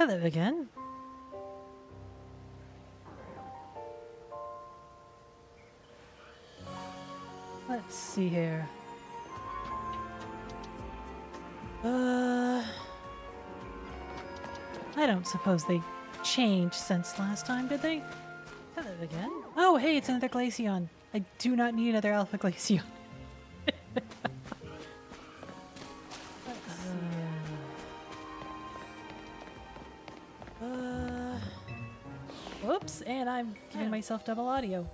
Hello again. Let's see here. I don't suppose they changed since last time, did they? Hello again. Oh, hey, it's another Glaceon. I do not need another Alpha Glaceon. Whoops, and I'm giving myself double audio.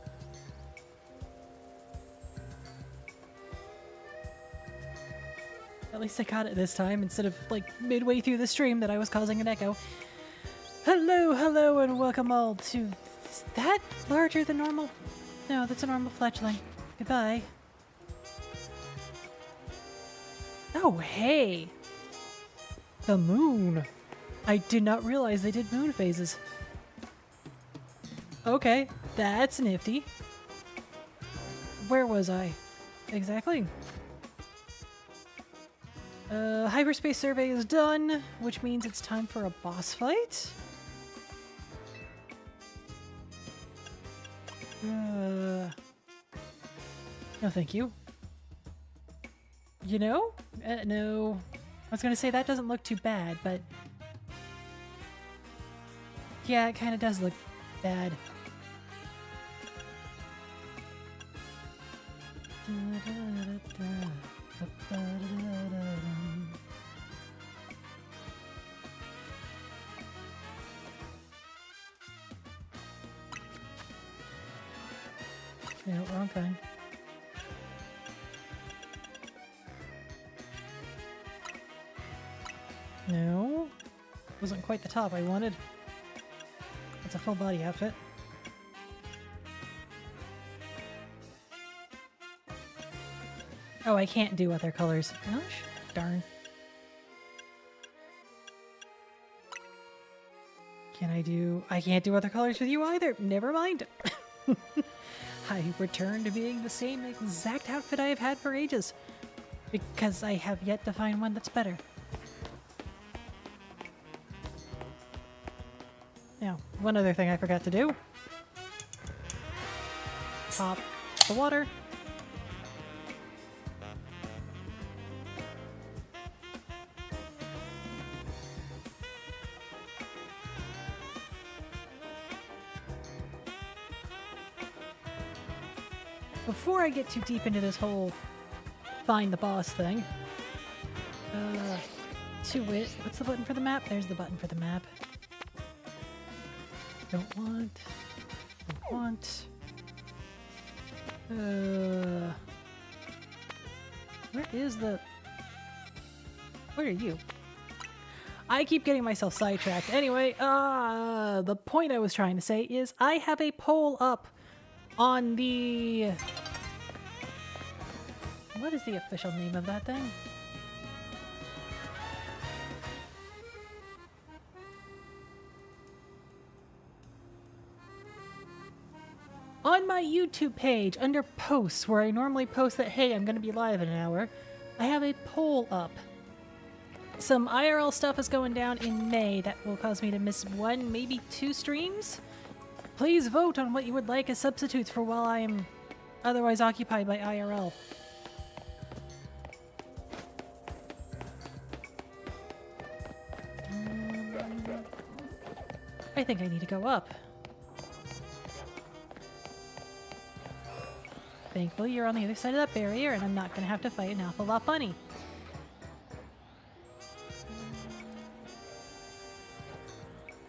At least I got it this time instead of like midway through the stream that I was causing an echo. Hello, hello, and welcome all to... Is that larger than normal? No, that's a normal fletchling. Goodbye. Oh, hey! The moon! I did not realize they did moon phases. Okay, that's nifty. Where was I? Exactly. Hyperspace survey is done, which means it's time for a boss fight. No thank you. You know? No. I was gonna say that doesn't look too bad, but... Yeah, it kinda does look bad. Yeah, wrong thing. No. Wasn't quite the top I wanted. It's a full body outfit. Oh, I can't do other colors. Gosh, darn. Can I do... I can't do other colors with you either. Never mind. I return to being the same exact outfit I have had for ages. Because I have yet to find one that's better. Now, one other thing I forgot to do. Pop the water. Before I get too deep into this whole find the boss thing, to wit, what's the button for the map? There's the button for the map. Don't want. Where is the... Where are you? I keep getting myself sidetracked. Anyway, the point I was trying to say is I have a poll up on the... What is the official name of that thing? On my YouTube page, under posts, where I normally post that, hey, I'm going to be live in an hour, I have a poll up. Some IRL stuff is going down in May that will cause me to miss 1, maybe 2 streams. Please vote on what you would like as substitutes for while I am otherwise occupied by IRL. I think I need to go up. Thankfully, you're on the other side of that barrier, and I'm not going to have to fight an Alpha Lot Bunny.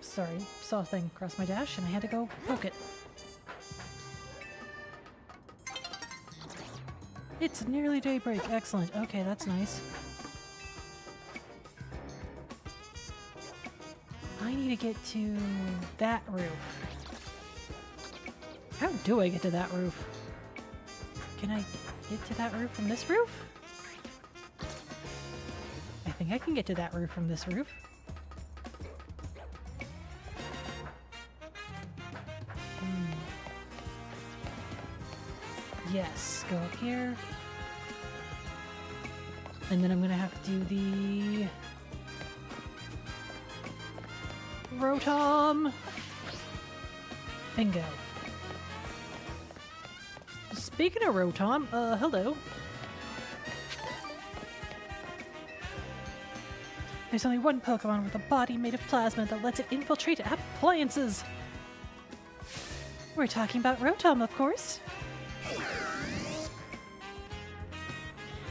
Sorry, saw a thing across my dash, and I had to go poke it. It's nearly daybreak. Excellent. Okay, that's nice. I need to get to that roof. How do I get to that roof? Can I get to that roof from this roof? I think I can get to that roof from this roof. Yes, go up here. And then I'm gonna have to do the... Rotom! Bingo. Speaking of Rotom, hello. There's only one Pokemon with a body made of plasma that lets it infiltrate appliances. We're talking about Rotom, of course.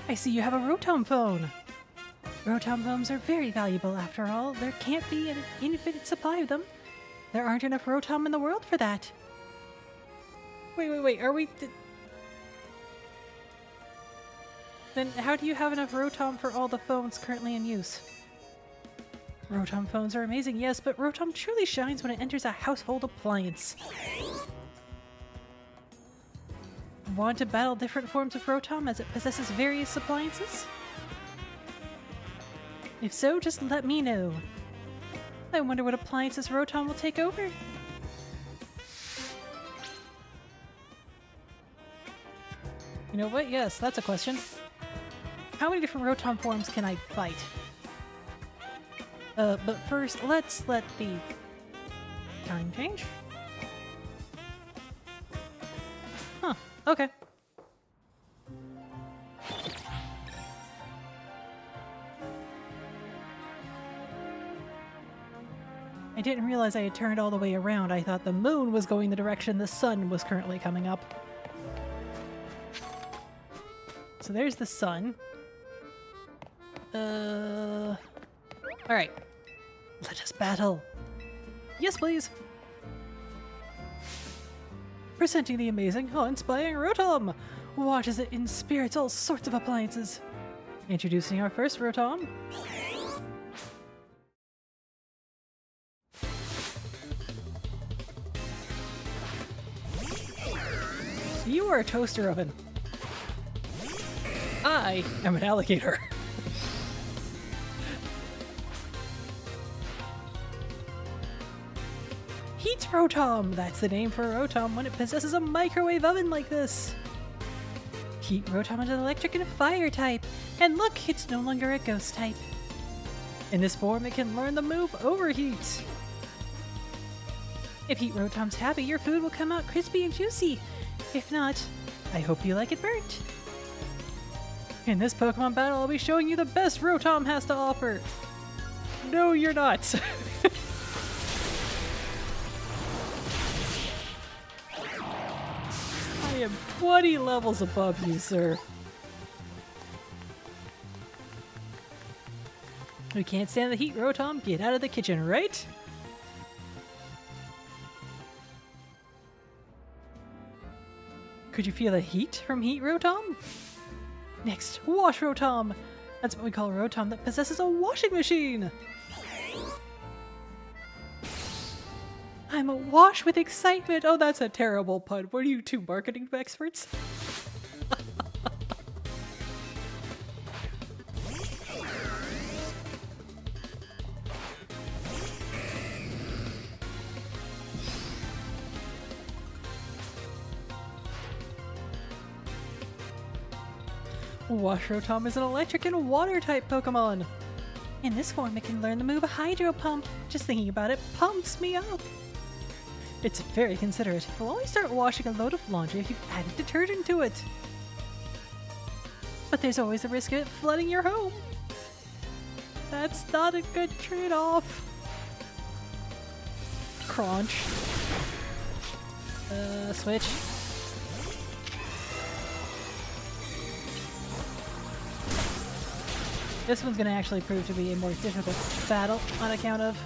I see you have a Rotom phone. Rotom phones are very valuable after all. There can't be an infinite supply of them. There aren't enough Rotom in the world for that. Wait, are we... Then how do you have enough Rotom for all the phones currently in use? Rotom phones are amazing, yes, but Rotom truly shines when it enters a household appliance. Want to battle different forms of Rotom as it possesses various appliances? If so, just let me know. I wonder what appliances Rotom will take over. You know what? Yes, that's a question. How many different Rotom forms can I fight? But first, let's let the time change. Huh, okay. I didn't realize I had turned all the way around. I thought the moon was going the direction the sun was currently coming up. So there's the sun. Alright. Let us battle. Yes, please. Presenting the amazing, awe-inspiring Rotom. Watch as it inspirits all sorts of appliances. Introducing our first Rotom. You are a toaster oven. I am an alligator. Heat Rotom! That's the name for a Rotom when it possesses a microwave oven like this. Heat Rotom is an electric and fire type. And look, it's no longer a ghost type. In this form, it can learn the move Overheat. If Heat Rotom's happy, your food will come out crispy and juicy. If not, I hope you like it burnt. In this Pokemon battle, I'll be showing you the best Rotom has to offer. No, you're not. I am 20 levels above you, sir. We can't stand the heat, Rotom. Get out of the kitchen, right? Could you feel the heat from Heat Rotom? Next, Wash Rotom! That's what we call a Rotom that possesses a washing machine! I'm awash with excitement! Oh, that's a terrible pun. What are you two marketing experts? Wash Rotom is an electric and water type Pokemon. In this form, it can learn the move Hydro Pump. Just thinking about it pumps me up. It's very considerate. It'll only start washing a load of laundry if you've added detergent to it. But there's always the risk of it flooding your home. That's not a good trade-off. Crunch. Switch. This one's gonna actually prove to be a more difficult battle on account of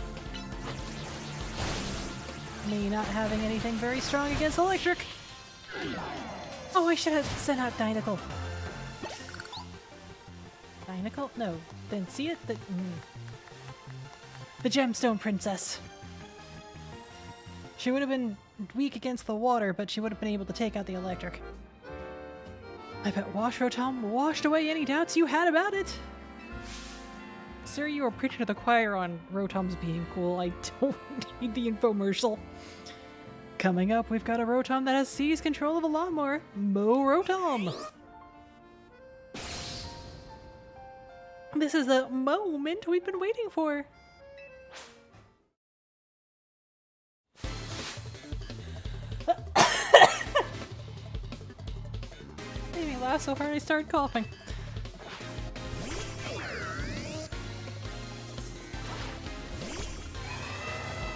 me not having anything very strong against electric. Oh, I should have sent out Dynamical. Dynamical? No. Didn't see it? The Gemstone Princess. She would have been weak against the water, but she would have been able to take out the electric. I bet Wash Rotom washed away any doubts you had about it. Sir, you are preaching to the choir on Rotoms being cool. I don't need the infomercial. Coming up, we've got a Rotom that has seized control of a lawnmower. Mow Rotom! This is the moment we've been waiting for. laughed so hard I started coughing.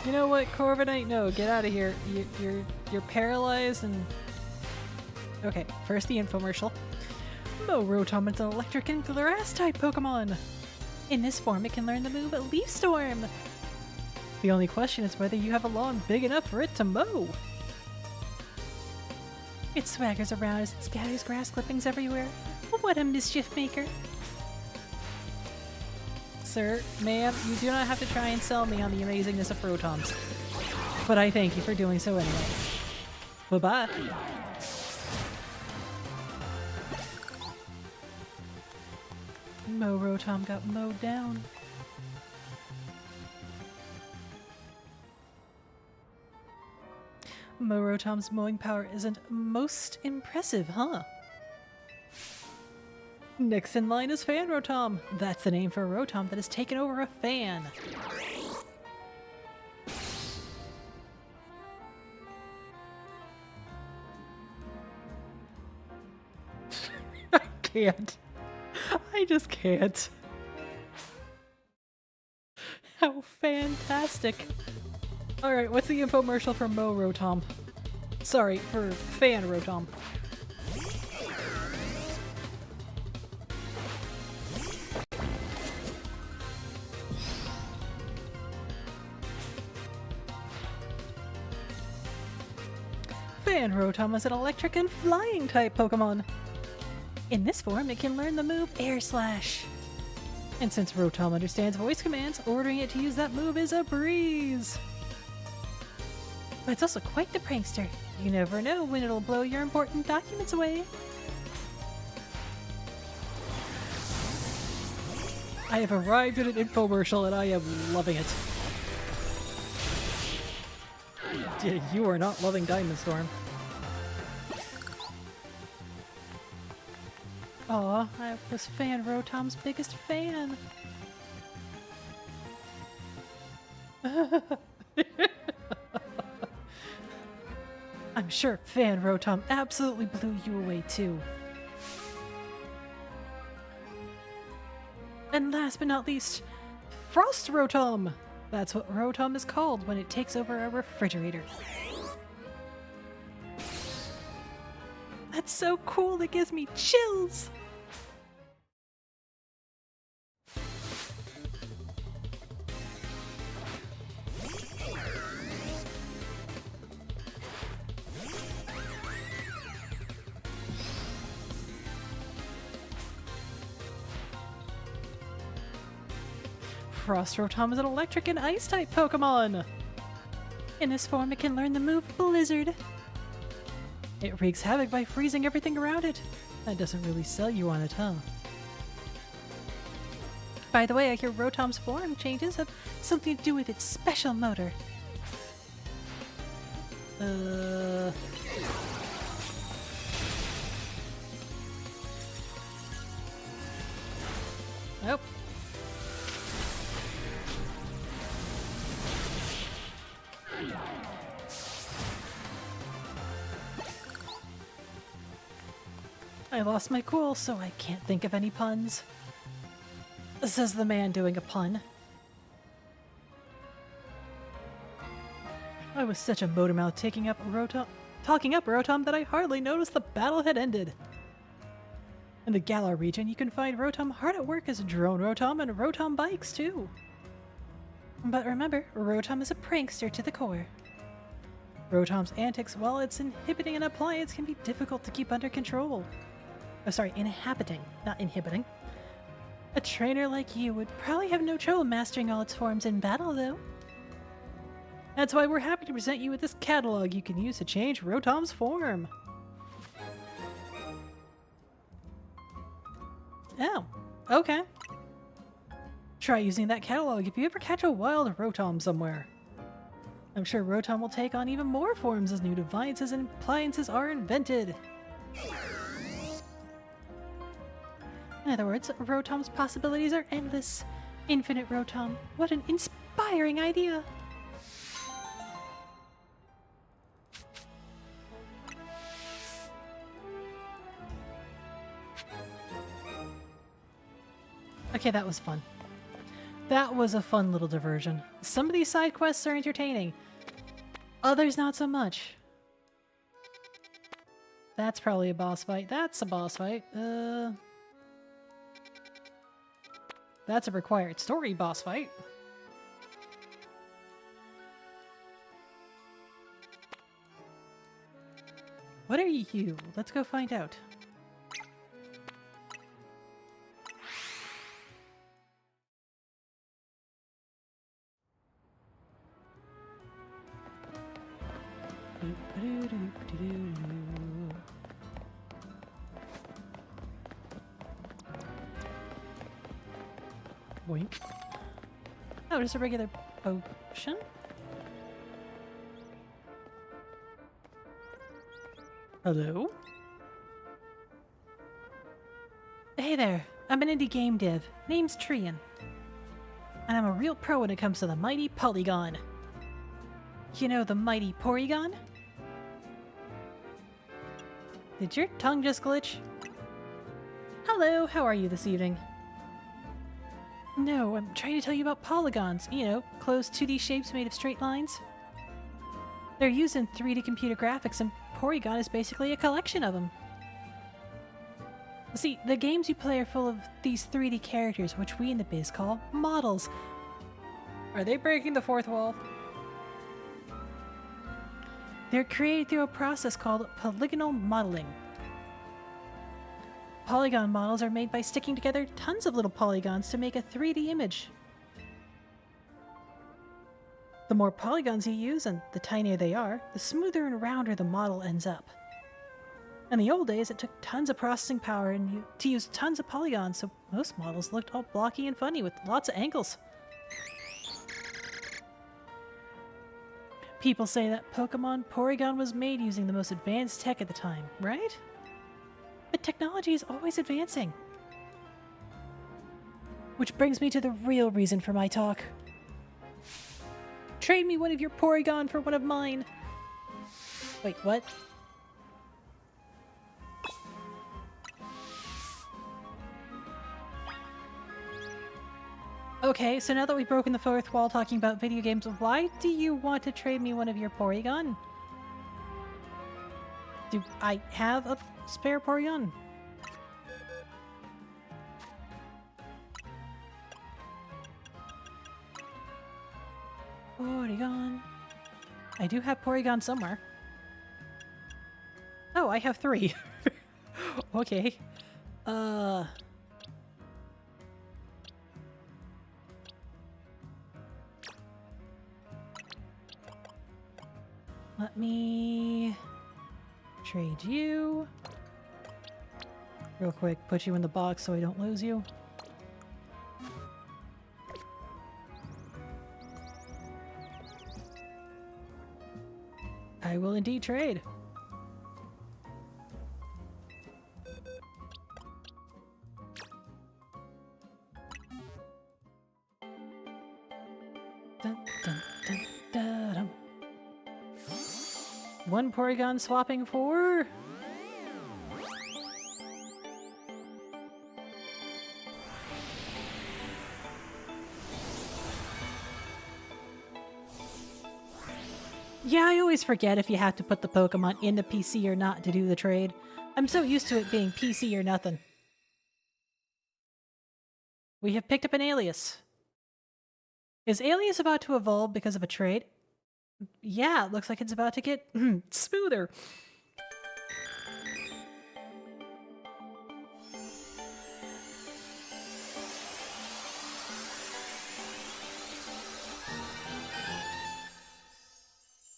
You know what, Corviknight? No, get out of here. You're paralyzed and... Okay, first the infomercial. Rotom is an electric and grass-type Pokemon. In this form, it can learn the move Leaf Storm. The only question is whether you have a lawn big enough for it to mow. It swaggers around as it scatters grass clippings everywhere. What a mischief maker. Sir, ma'am, you do not have to try and sell me on the amazingness of Rotoms. But I thank you for doing so anyway. Bye-bye. Rotom got mowed down. Rotom's mowing power isn't most impressive, huh? Next in line is Fan Rotom. That's the name for a Rotom that has taken over a fan. I can't. I just can't. How fantastic. Alright, what's the infomercial for Rotom? Sorry, for Fan Rotom. Fan Rotom is an electric and flying type Pokemon. In this form, it can learn the move Air Slash. And since Rotom understands voice commands, ordering it to use that move is a breeze. But it's also quite the prankster. You never know when it'll blow your important documents away. I have arrived at an infomercial and I am loving it. You are not loving Diamond Storm. Aw, I was Fan Rotom's biggest fan. I'm sure Fan Rotom absolutely blew you away too. And last but not least, Frost Rotom! That's what Rotom is called when it takes over a refrigerator. That's so cool, it gives me chills! Frost Rotom is an electric and ice type Pokemon. In this form, it can learn the move Blizzard. It wreaks havoc by freezing everything around it. That doesn't really sell you on it, huh? By the way, I hear Rotom's form changes have something to do with its special motor. Nope. I lost my cool, so I can't think of any puns. Says the man doing a pun. I was such a motormouth talking up Rotom that I hardly noticed the battle had ended. In the Galar region, you can find Rotom hard at work as Drone Rotom and Rotom bikes too. But remember, Rotom is a prankster to the core. Rotom's antics, while it's inhibiting an appliance, can be difficult to keep under control. Oh, sorry, inhabiting, not inhibiting. A trainer like you would probably have no trouble mastering all its forms in battle, though. That's why we're happy to present you with this catalog you can use to change Rotom's form. Oh, okay. Try using that catalog if you ever catch a wild Rotom somewhere. I'm sure Rotom will take on even more forms as new devices and appliances are invented. In other words, Rotom's possibilities are endless. Infinite Rotom. What an inspiring idea! Okay, that was fun. That was a fun little diversion. Some of these side quests are entertaining. Others not so much. That's probably a boss fight. That's a boss fight. That's a required story boss fight. What are you? Let's go find out. Wink. Oh, just a regular potion? Hello? Hey there, I'm an indie game dev. Name's Trian. And I'm a real pro when it comes to the mighty Polygon. You know the mighty Porygon? Did your tongue just glitch? Hello, how are you this evening? No, I'm trying to tell you about polygons. You know, closed 2D shapes made of straight lines. They're used in 3D computer graphics, and Porygon is basically a collection of them. See, the games you play are full of these 3D characters, which we in the biz call models. Are they breaking the fourth wall? They're created through a process called polygonal modeling. Polygon models are made by sticking together tons of little polygons to make a 3D image. The more polygons you use, and the tinier they are, the smoother and rounder the model ends up. In the old days, it took tons of processing power and to use tons of polygons, so most models looked all blocky and funny with lots of angles. People say that Pokémon Porygon was made using the most advanced tech at the time, right? But technology is always advancing. Which brings me to the real reason for my talk. Trade me one of your Porygon for one of mine. Wait, what? Okay, so now that we've broken the fourth wall talking about video games, why do you want to trade me one of your Porygon? Do I have a spare Porygon? Porygon. I do have Porygon somewhere. Oh, I have 3. Okay. Let me trade you. Real quick, put you in the box so I don't lose you. I will indeed trade. Dun, dun, dun, dun, dun. One Porygon swapping for... Yeah, I always forget if you have to put the Pokemon in the PC or not to do the trade. I'm so used to it being PC or nothing. We have picked up an Alias. Is Alias about to evolve because of a trade? Yeah, it looks like it's about to get smoother.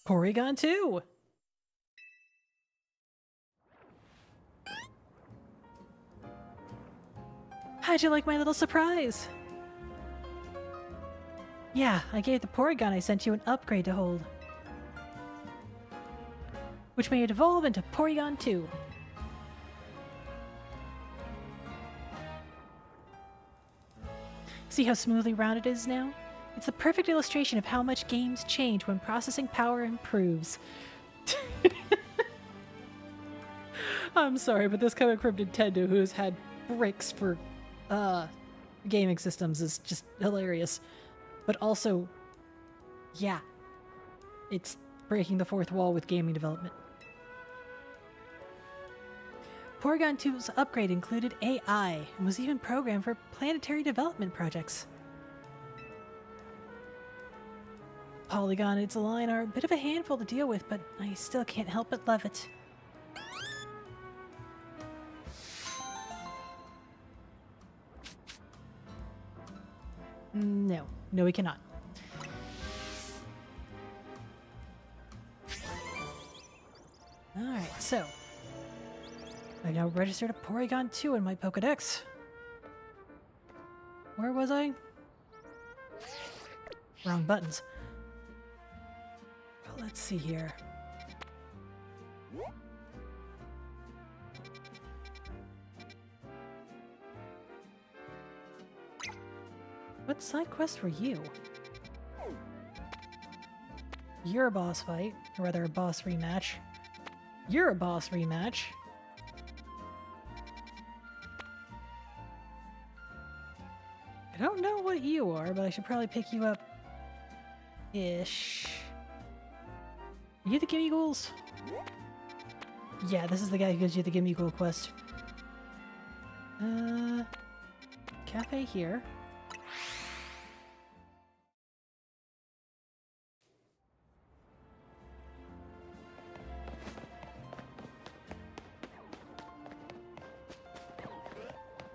Porygon 2! How'd you like my little surprise? Yeah, I gave the Porygon I sent you an upgrade to hold, which may evolve into Porygon 2. See how smoothly rounded it is now? It's the perfect illustration of how much games change when processing power improves. I'm sorry, but this coming from Nintendo, who's had bricks for, gaming systems is just hilarious. But also, yeah, it's breaking the fourth wall with gaming development. Porygon 2's upgrade included AI and was even programmed for planetary development projects. Polygon and its line are a bit of a handful to deal with, but I still can't help but love it. No, we cannot. Alright, so I now registered a Porygon 2 in my Pokedex. Where was I? Wrong buttons. Well, let's see here. What side quest were you? You're a boss fight, or rather a boss rematch. You're a boss rematch. I don't know what you are, but I should probably pick you up. Ish. Are you the Gimme Ghouls? Yeah, this is the guy who gives you the Gimme Ghoul quest. Cafe here.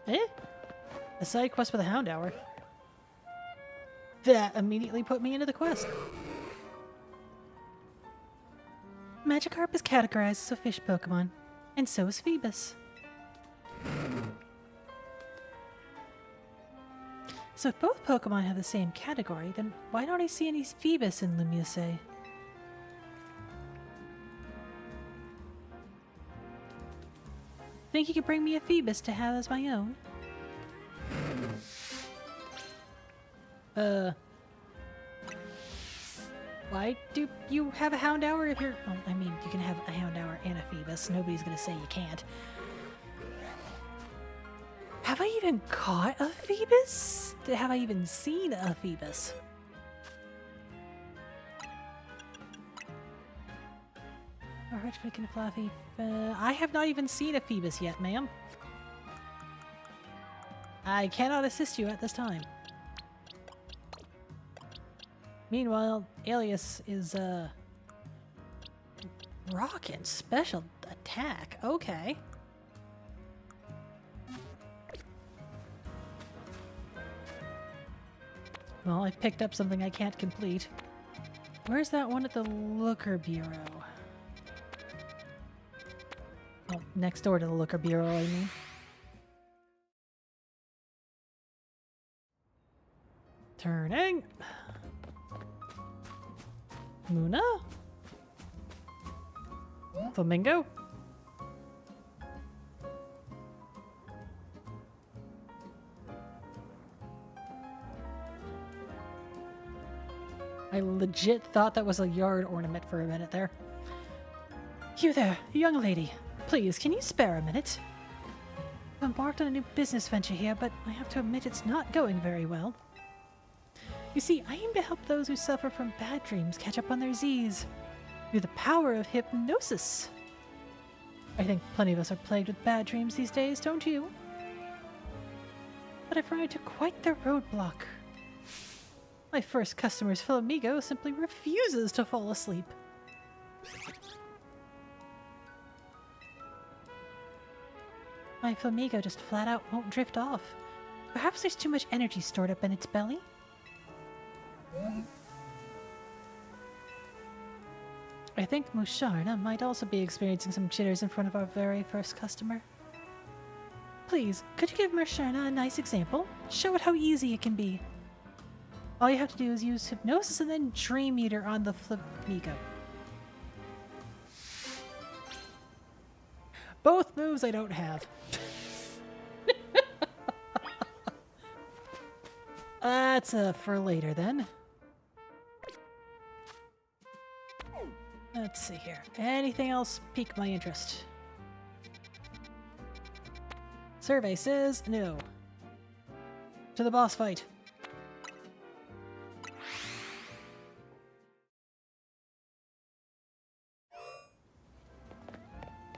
Eh? A side quest with a Hound Hour. That immediately put me into the quest. Magikarp is categorized as a fish Pokemon, and so is Phoebus. So if both Pokemon have the same category, then why don't I see any Phoebus in Lumiose? Think you could bring me a Phoebus to have as my own? Why do you have a Hound Hour if you're... Well, I mean, you can have a Hound Hour and a Phoebus. Nobody's gonna say you can't. Have I even caught a Phoebus? Have I even seen a Phoebus? Oh, Rich Bacon Fluffy. I have not even seen a Phoebus yet, ma'am. I cannot assist you at this time. Meanwhile, Alias is, rockin' special attack. Okay. Well, I've picked up something I can't complete. Where's that one at the Looker Bureau? Well, next door to the Looker Bureau, I mean. Turning. Muna? Flamingo? I legit thought that was a yard ornament for a minute there. You there, young lady. Please, can you spare a minute? I've embarked on a new business venture here, but I have to admit it's not going very well. You see, I aim to help those who suffer from bad dreams catch up on their Z's through the power of hypnosis. I think plenty of us are plagued with bad dreams these days, don't you? But I've run into quite the roadblock. My first customer's Flamigo simply refuses to fall asleep. My Flamigo just flat out won't drift off. Perhaps there's too much energy stored up in its belly? I think Musharna might also be experiencing some jitters in front of our very first customer. Please, could you give Musharna a nice example? Show it how easy it can be. All you have to do is use hypnosis and then Dream Eater on the Flamigo. Both moves I don't have. That's for later then. Let's see here. Anything else pique my interest? Survey says no. To the boss fight.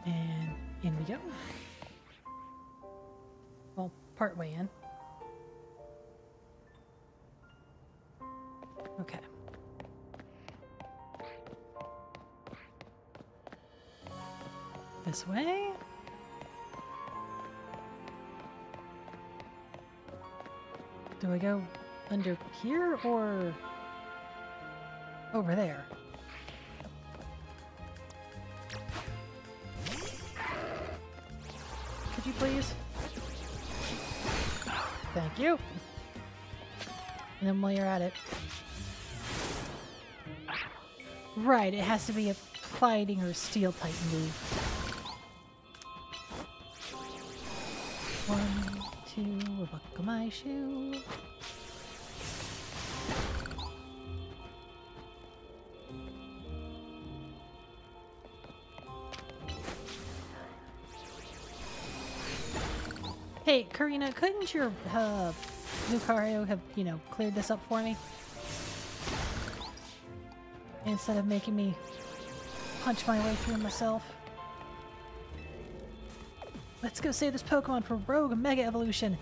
And in we go. Well, part way in. Okay. This way. Do I go under here or over there? Could you please? Thank you. And then while you're at it. Right, it has to be a fighting or steel type move. 1, 2, buckle my shoe. Hey, Karina, couldn't your Lucario have, you know, cleared this up for me? Instead of making me punch my way through myself. Let's go save this Pokemon for Rogue Mega Evolution.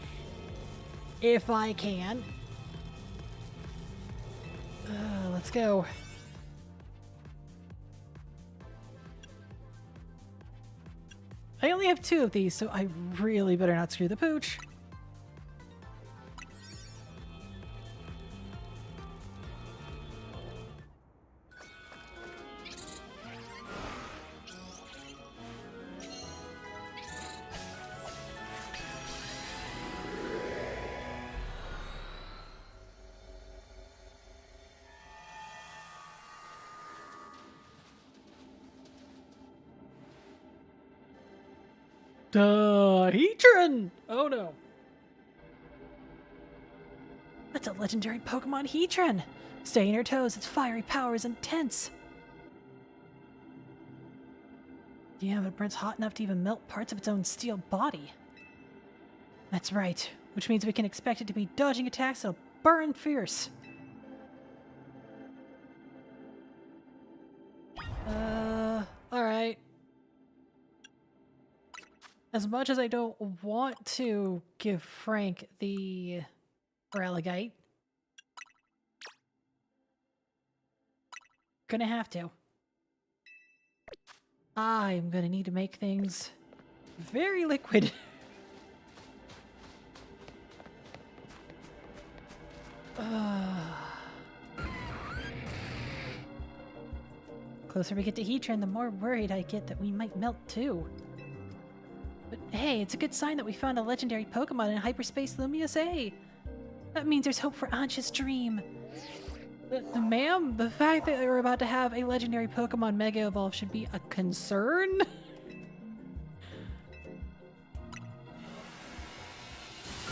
If I can. Let's go. I only have 2 of these, so I really better not screw the pooch. Heatran! Oh no. That's a legendary Pokemon Heatran! Stay on your toes, its fiery power is intense! Damn, it burns hot enough to even melt parts of its own steel body. That's right, which means we can expect it to be dodging attacks that'll burn fierce. Alright. As much as I don't want to give Frank the Relegate, gonna have to. I'm gonna need to make things very liquid. Closer we get to Heatran, the more worried I get that we might melt too. But hey, it's a good sign that we found a legendary Pokemon in Hyperspace Lumious A. That means there's hope for Ansha's dream. Ma'am, the fact that we're about to have a legendary Pokemon Mega Evolve should be a concern?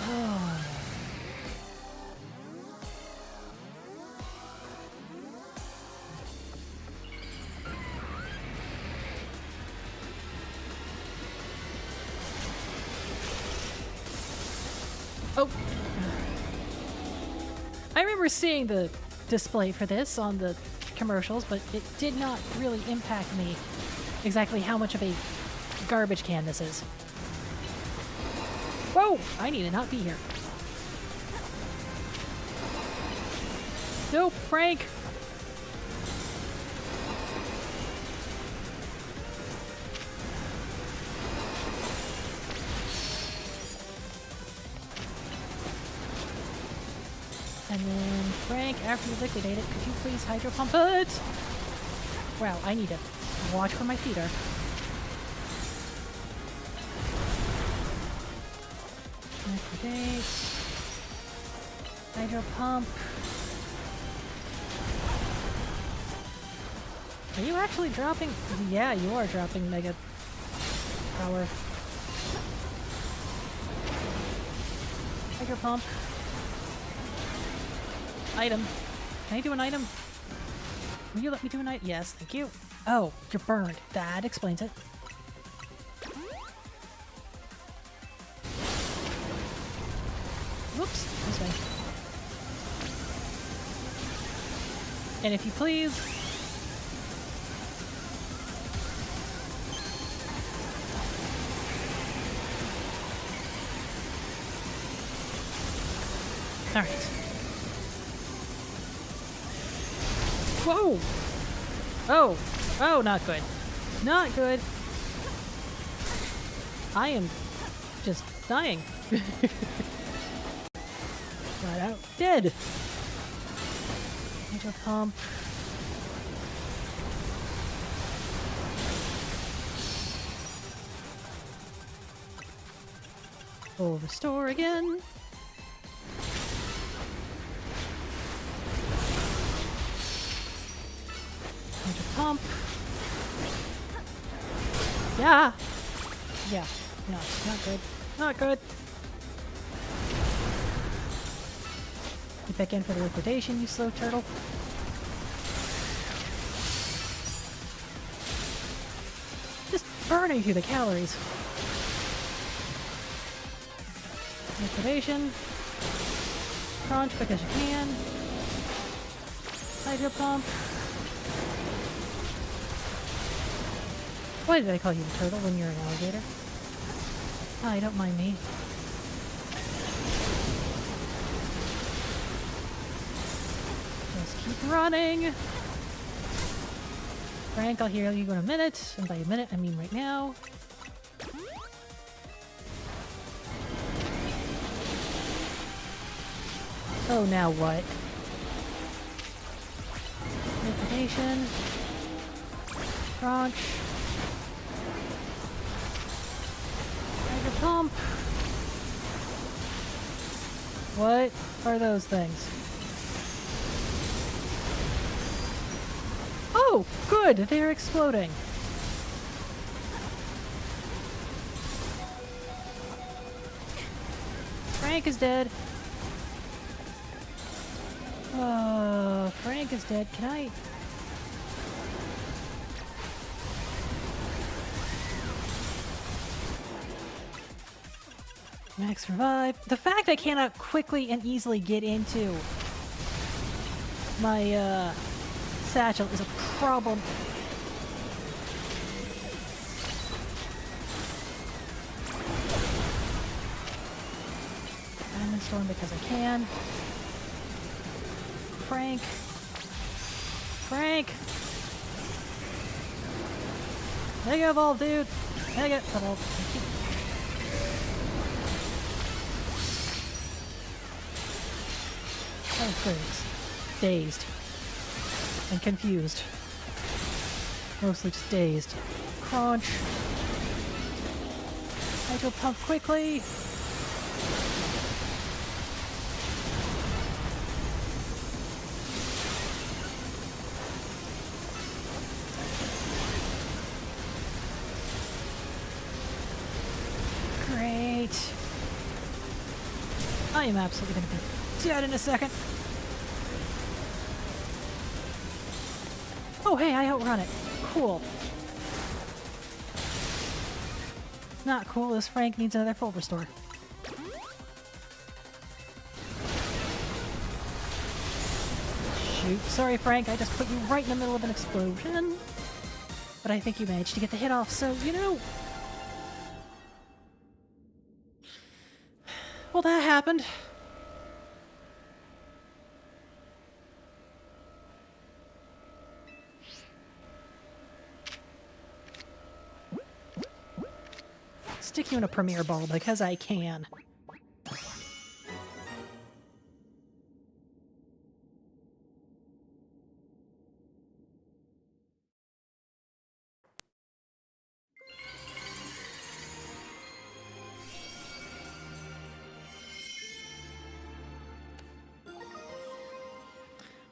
Oh. Oh. I remember seeing the display for this on the commercials, but it did not really impact me exactly how much of a garbage can this is. Whoa! I need to not be here. Nope, Frank! And then, Frank, after you liquidate it, could you please hydro pump it? Wow, I need to watch where my feet are. Liquidate. Hydro pump. Are you actually dropping? Yeah, you are dropping Mega Power. Hydro pump. Item. Can I do an item? Will you let me do an item? Yes, thank you. Oh, you're burned. That explains it. Whoops, this way. And if you please... Alright. Whoa! Oh! Oh, not good. Not good. I am just dying. Flat out dead. Hydro pump. Full restore again. Hydro pump. Yeah. Yeah. No, not good. Not good. Get back in for the liquidation, you slow turtle. Just burning through the calories. Liquidation. Crunch quick as you can. Hydro pump. Why did I call you a turtle when you're an alligator? Hi, don't mind me. Just keep running. Frank, I'll heal you in a minute. And by a minute, I mean right now. Oh, now what? Liquidation. Crunch. Hydro pump. What are those things? Oh, good! They're exploding. Frank is dead. Frank is dead. Can I... Max revive. The fact I cannot quickly and easily get into my, satchel is a problem. Diamond Storm because I can. Frank. Frank! Mega Evolve, dude! Mega Evolve. Oh, good. It's dazed. And confused. Mostly just dazed. Crunch. Hydro pump quickly. Great. I am absolutely going to be dead in a second. Oh, hey, I outrun it. Cool. Not cool as Frank needs another full restore. Shoot. Sorry, Frank, I just put you right in the middle of an explosion. But I think you managed to get the hit off, so, you know... Well, that happened. Stick you in a Premier Ball because I can.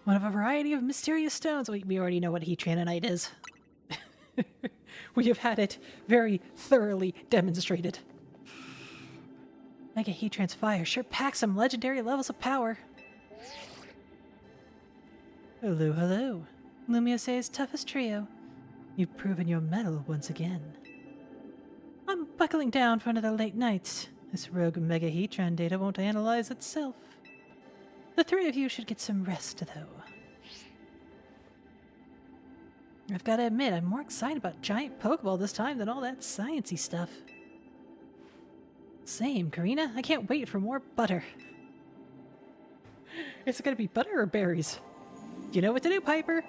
One of a variety of mysterious stones. We already know what Heatranonite is. We have had it very thoroughly demonstrated. Mega Heatran's fire sure packs some legendary levels of power. Hello, hello. Lumiouse's toughest trio. You've proven your mettle once again. I'm buckling down for another late night. This rogue megahedron data won't analyze itself. The three of you should get some rest, though. I've got to admit, I'm more excited about giant Pokeball this time than all that sciencey stuff. Same, Karina. I can't wait for more butter. Is it going to be butter or berries? You know what to do, Piper.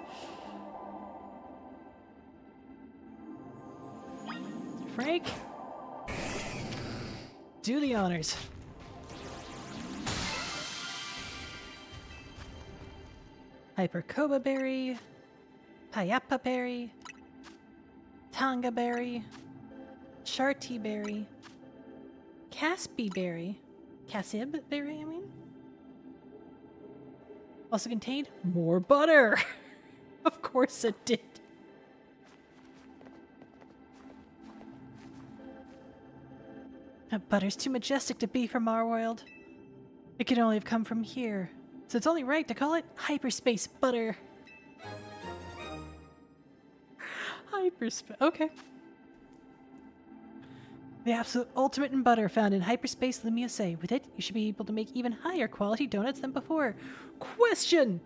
Frank, do the honors. Hypercoba berry, Payapa berry, Tonga berry, Charty berry, Caspi berry, Cassib berry, I mean. Also contained more butter. Of course it did. That butter's too majestic to be from our world. It could only have come from here, so it's only right to call it hyperspace butter. Hyperspace, okay. The absolute ultimate in butter found in hyperspace Lumiose. With it, you should be able to make even higher quality donuts than before. Question!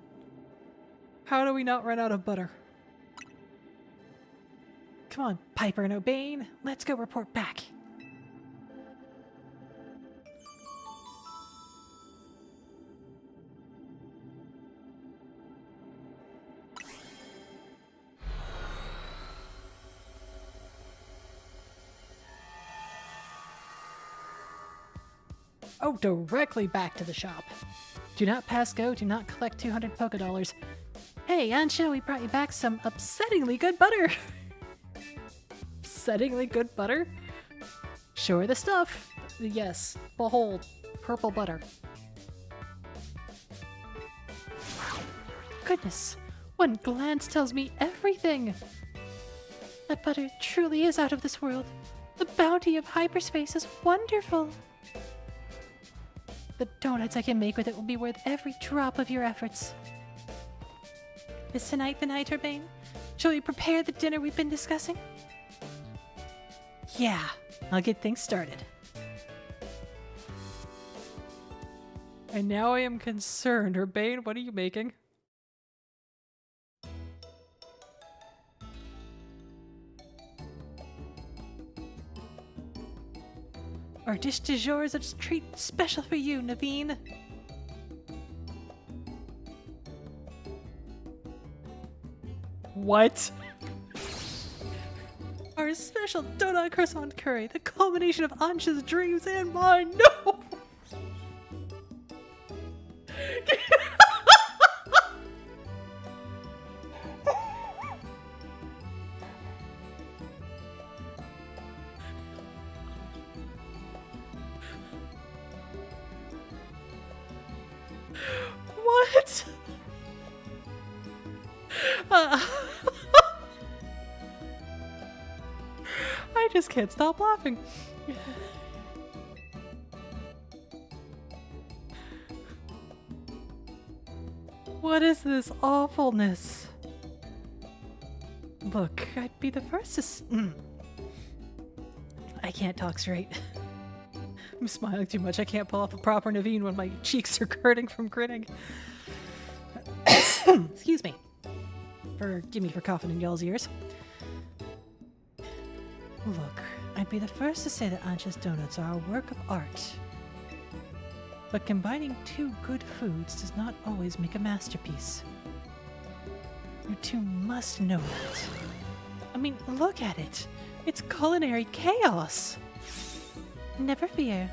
How do we not run out of butter? Come on, Piper and O'Bane, let's go report back. Oh, directly back to the shop. Do not pass go, do not collect 200 Pokédollars. Hey, Ansha, we brought you back some upsettingly good butter. Upsettingly good butter? Sure the stuff. Yes, behold, purple butter. Goodness, one glance tells me everything. That butter truly is out of this world. The bounty of hyperspace is wonderful. The donuts I can make with it will be worth every drop of your efforts. Is tonight the night, Urbane? Shall we prepare the dinner we've been discussing? Yeah, I'll get things started. And now I am concerned. Urbane, what are you making? Our dish du jour is a treat special for you, Naveen. What? Our special donut croissant curry, the culmination of Ansha's dreams and mine. No! What? I just can't stop laughing. What is this awfulness? Look, I'd be the first to I can't talk straight. I'm smiling too much. I can't pull off a proper Naveen when my cheeks are hurting from grinning. Excuse me. Forgive me for coughing in y'all's ears. Look, I'd be the first to say that Ansha's donuts are a work of art. But combining two good foods does not always make a masterpiece. You two must know that. I mean, look at it. It's culinary chaos. Never fear.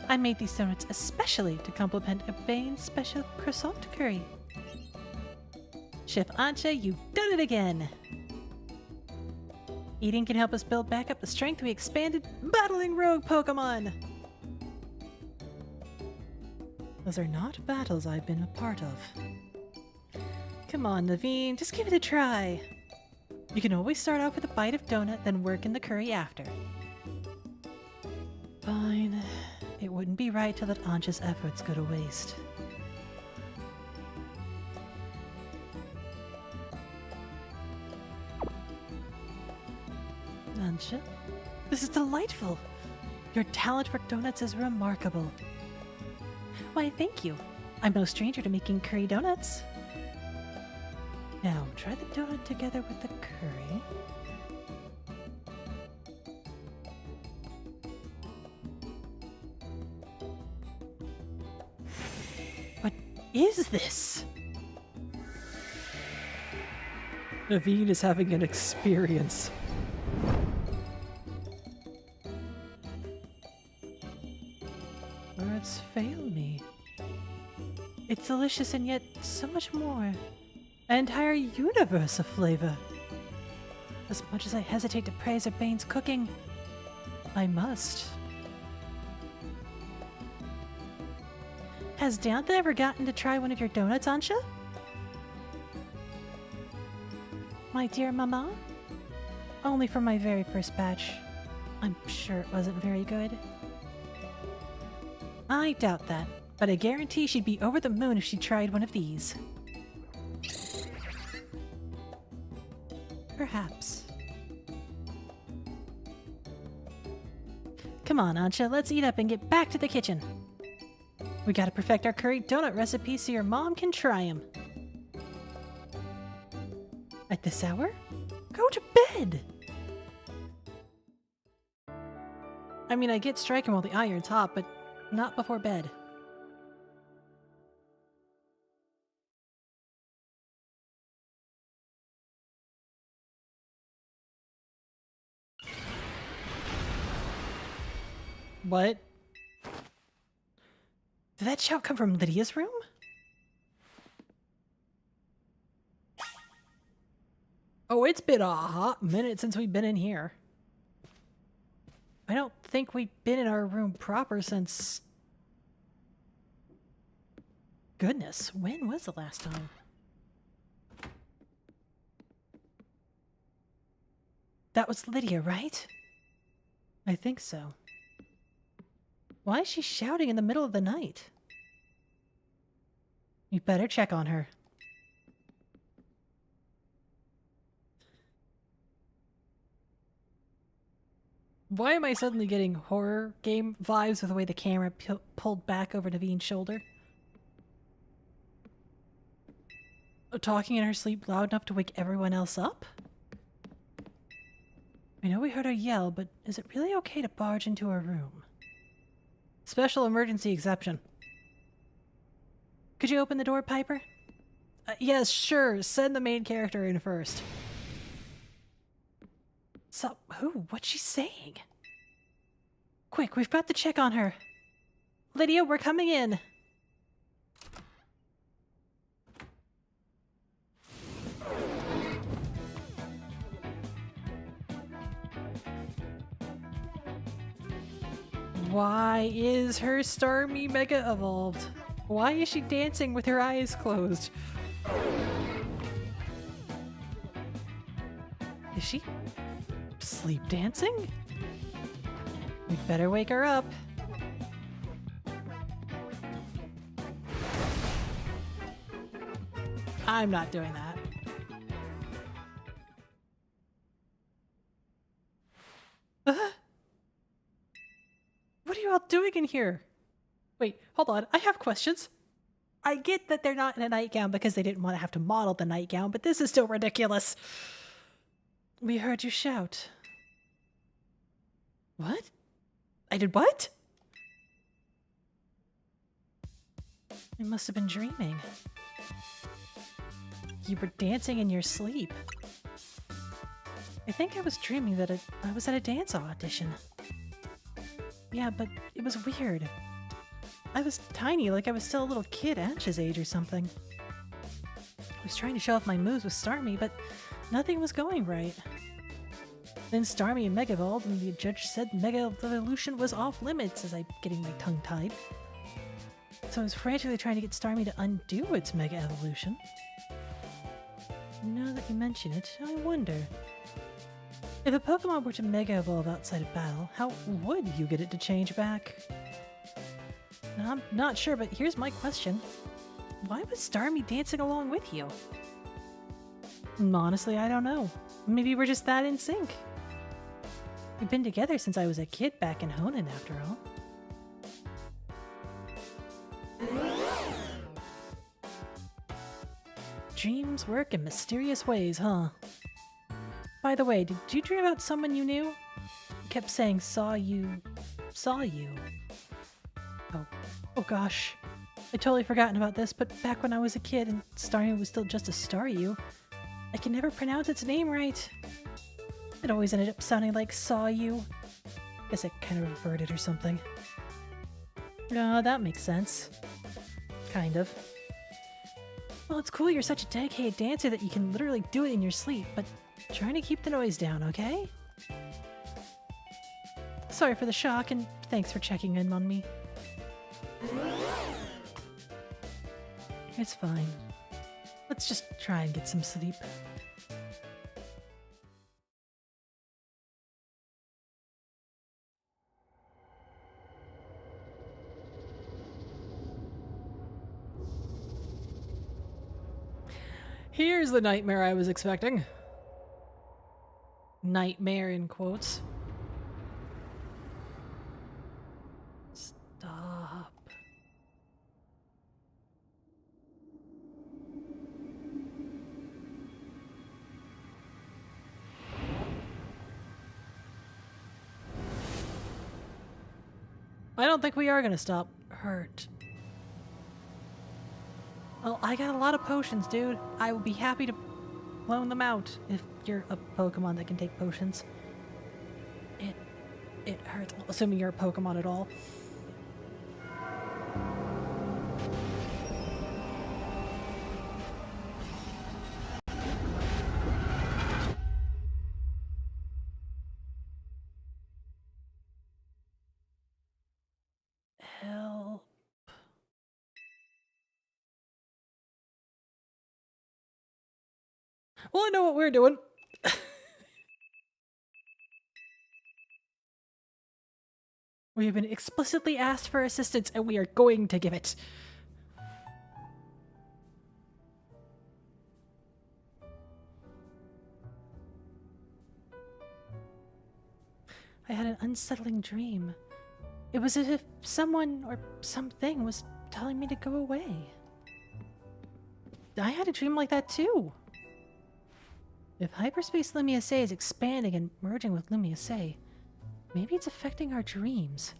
I made these donuts especially to complement Urbane's special croissant curry. Chef Ansha, you've done it again! Eating can help us build back up the strength we expanded battling rogue Pokemon! Those are not battles I've been a part of. Come on, Naveen, just give it a try. You can always start off with a bite of donut, then work in the curry after. Fine. It wouldn't be right to let Ansha's efforts go to waste. Ansha? This is delightful! Your talent for donuts is remarkable. Why, thank you. I'm no stranger to making curry donuts. Now, try the donut together with the curry. What is this? Naveen is having an experience. Words fail me. It's delicious and yet so much more. An entire universe of flavor. As much as I hesitate to praise Urbane's cooking, I must. Has Dantha ever gotten to try one of your donuts, Ansha? My dear Mama? Only from my very first batch. I'm sure it wasn't very good. I doubt that, but I guarantee she'd be over the moon if she tried one of these. Perhaps. Come on, Ansha, let's eat up and get back to the kitchen. We gotta perfect our curry donut recipe so your mom can try them. At this hour? Go to bed! I mean, I get striking while the iron's hot, but not before bed. What? Did that shout come from Lydia's room? Oh, it's been a hot minute since we've been in here. I don't think we've been in our room proper since... Goodness, when was the last time? That was Lydia, right? I think so. Why is she shouting in the middle of the night? You better check on her. Why am I suddenly getting horror game vibes with the way the camera pulled back over Naveen's shoulder? Talking in her sleep loud enough to wake everyone else up? I know we heard her yell, but is it really okay to barge into her room? Special emergency exception. Could you open the door, Piper? Yes, sure. Send the main character in first. So, who? What's she saying? Quick, we've got to check on her. Lydia, we're coming in. Why is her Starmie Mega evolved? Why is she dancing with her eyes closed? Is she sleep dancing? We'd better wake her up. I'm not doing that. What are you all doing in here? Wait, hold on. I have questions. I get that they're not in a nightgown because they didn't want to have to model the nightgown, but this is still ridiculous. We heard you shout. What? I did what? I must have been dreaming. You were dancing in your sleep. I think I was dreaming that I was at a dance audition. Yeah, but it was weird. I was tiny, like I was still a little kid Ash's age or something. I was trying to show off my moves with Starmie, but nothing was going right. Then Starmie Mega evolved, and the judge said Mega Evolution was off limits as I'm getting my tongue tied. So I was frantically trying to get Starmie to undo its Mega Evolution. Now that you mention it, I wonder. If a Pokemon were to Mega Evolve outside of battle, how would you get it to change back? Now, I'm not sure, but here's my question. Why was Starmie dancing along with you? Honestly, I don't know. Maybe we're just that in sync. We've been together since I was a kid back in Honan, after all. Dreams work in mysterious ways, huh? By the way, did you dream about someone you knew? You kept saying saw you. Oh gosh. I totally forgotten about this, but back when I was a kid and Staryu was still just a Staryu, I can never pronounce its name right. It always ended up sounding like saw you. Guess I kind of reverted or something. Oh, that makes sense. Kind of. Well, it's cool you're such a dedicated dancer that you can literally do it in your sleep, but trying to keep the noise down, okay? Sorry for the shock, and thanks for checking in on me. It's fine. Let's just try and get some sleep. Here's the nightmare I was expecting. Nightmare in quotes. Stop. I don't think we are gonna stop. Hurt. Well, I got a lot of potions, dude. I would be happy to loan them out if you're a Pokemon that can take potions. It hurts, assuming you're a Pokemon at all. Help. Well, I know what we're doing. We have been explicitly asked for assistance, and we are going to give it. I had an unsettling dream. It was as if someone or something was telling me to go away. I had a dream like that too. If Hyperspace Lumiose is expanding and merging with Lumiose, maybe it's affecting our dreams.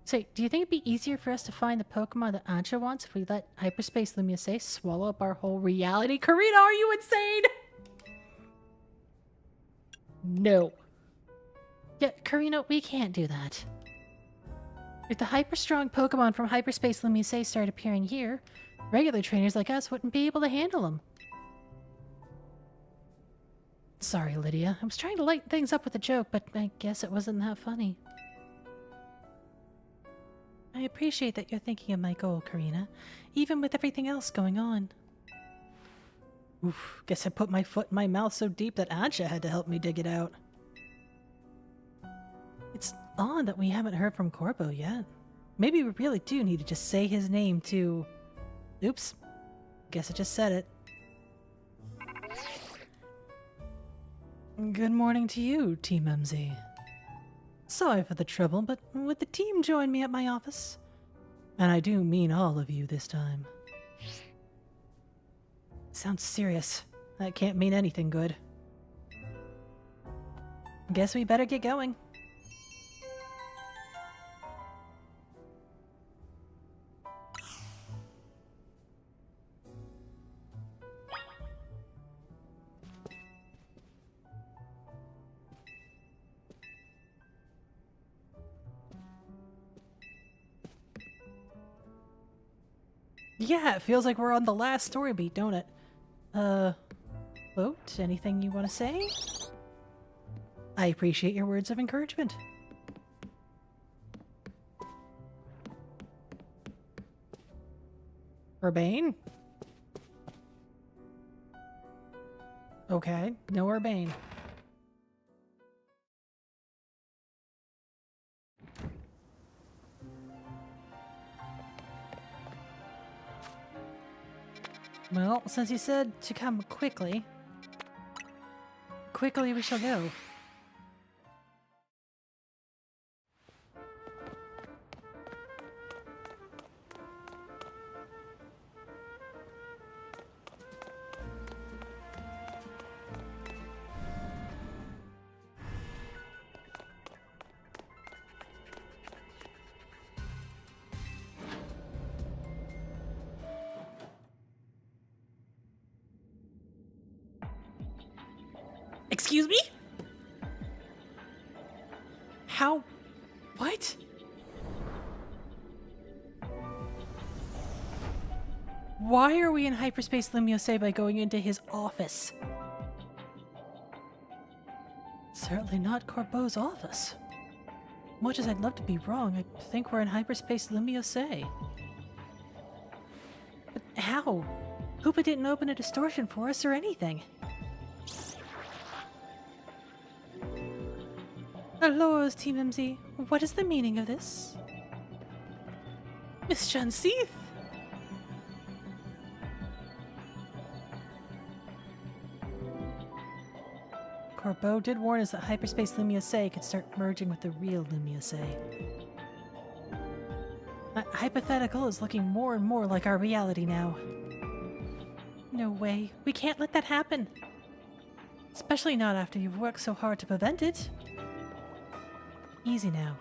Say, do you think it'd be easier for us to find the Pokemon that Anja wants if we let Hyperspace Lumiose swallow up our whole reality? Karina, are you insane? No. Yeah, Karina, we can't do that. If the hyper-strong Pokemon from Hyperspace Lumiose start appearing here, regular trainers like us wouldn't be able to handle them. Sorry, Lydia. I was trying to lighten things up with a joke, but I guess it wasn't that funny. I appreciate that you're thinking of my goal, Karina, even with everything else going on. Oof, guess I put my foot in my mouth so deep that Anja had to help me dig it out. It's odd that we haven't heard from Corbo yet. Maybe we really do need to just say his name to... Oops. Guess I just said it. Good morning to you, Team MZ. Sorry for the trouble, but would the team join me at my office? And I do mean all of you this time. Sounds serious. That can't mean anything good. Guess we better get going. Yeah, it feels like we're on the last story beat, don't it? Vote, anything you want to say? I appreciate your words of encouragement. Urbane? Okay, no Urbane. Well, since you said to come quickly we shall go. Excuse me? How? What? Why are we in hyperspace Lumiose by going into his office? Certainly not Corbeau's office. Much as I'd love to be wrong, I think we're in hyperspace Lumiose. But how? Hoopa didn't open a distortion for us or anything. Hello, Team MZ. What is the meaning of this? Miss Janseeth! Corbeau did warn us that hyperspace Lumiose could start merging with the real Lumiose. That hypothetical is looking more and more like our reality now. No way. We can't let that happen. Especially not after you've worked so hard to prevent it. Easy now.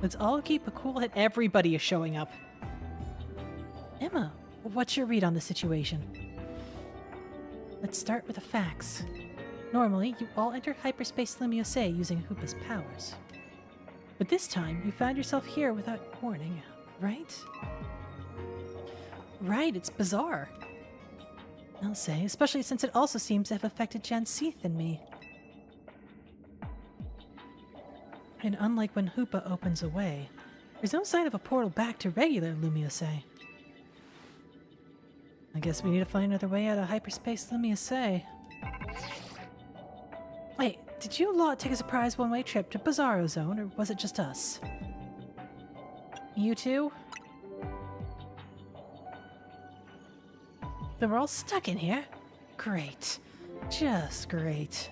Let's all keep a cool head. Everybody is showing up. Emma, what's your read on the situation? Let's start with the facts. Normally, you all enter hyperspace Lumiose using Hoopa's powers. But this time, you found yourself here without warning, right? Right, it's bizarre. I'll say, especially since it also seems to have affected Janseeth and me. And unlike when Hoopa opens a way, there's no sign of a portal back to regular Lumiose. I guess we need to find another way out of hyperspace Lumiose. Wait, did you lot take a surprise one-way trip to Bizarro Zone, or was it just us? You two? Then we're all stuck in here? Great. Just great.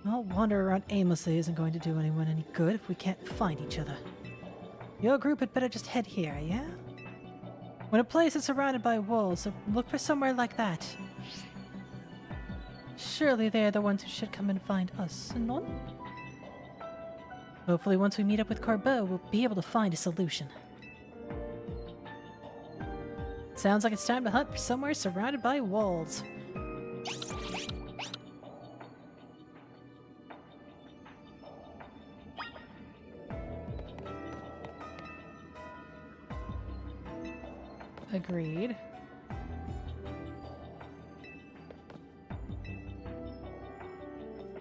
Well, wandering around aimlessly isn't going to do anyone any good if we can't find each other. Your group had better just head here, yeah? When a place is surrounded by walls, so look for somewhere like that. Surely they're the ones who should come and find us, non? Hopefully once we meet up with Corbeau, we'll be able to find a solution. Sounds like it's time to hunt for somewhere surrounded by walls. Agreed.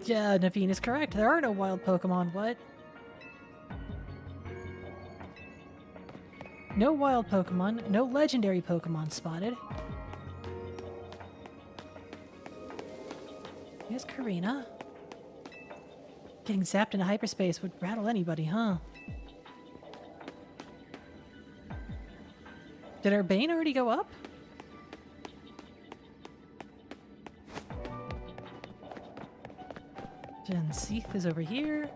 Yeah, Naveen is correct. There are no wild Pokemon. What? No wild Pokemon, no legendary Pokemon spotted. Here's Karina. Getting zapped into hyperspace would rattle anybody, huh? Did our Bane already go up? Janseeth is over here.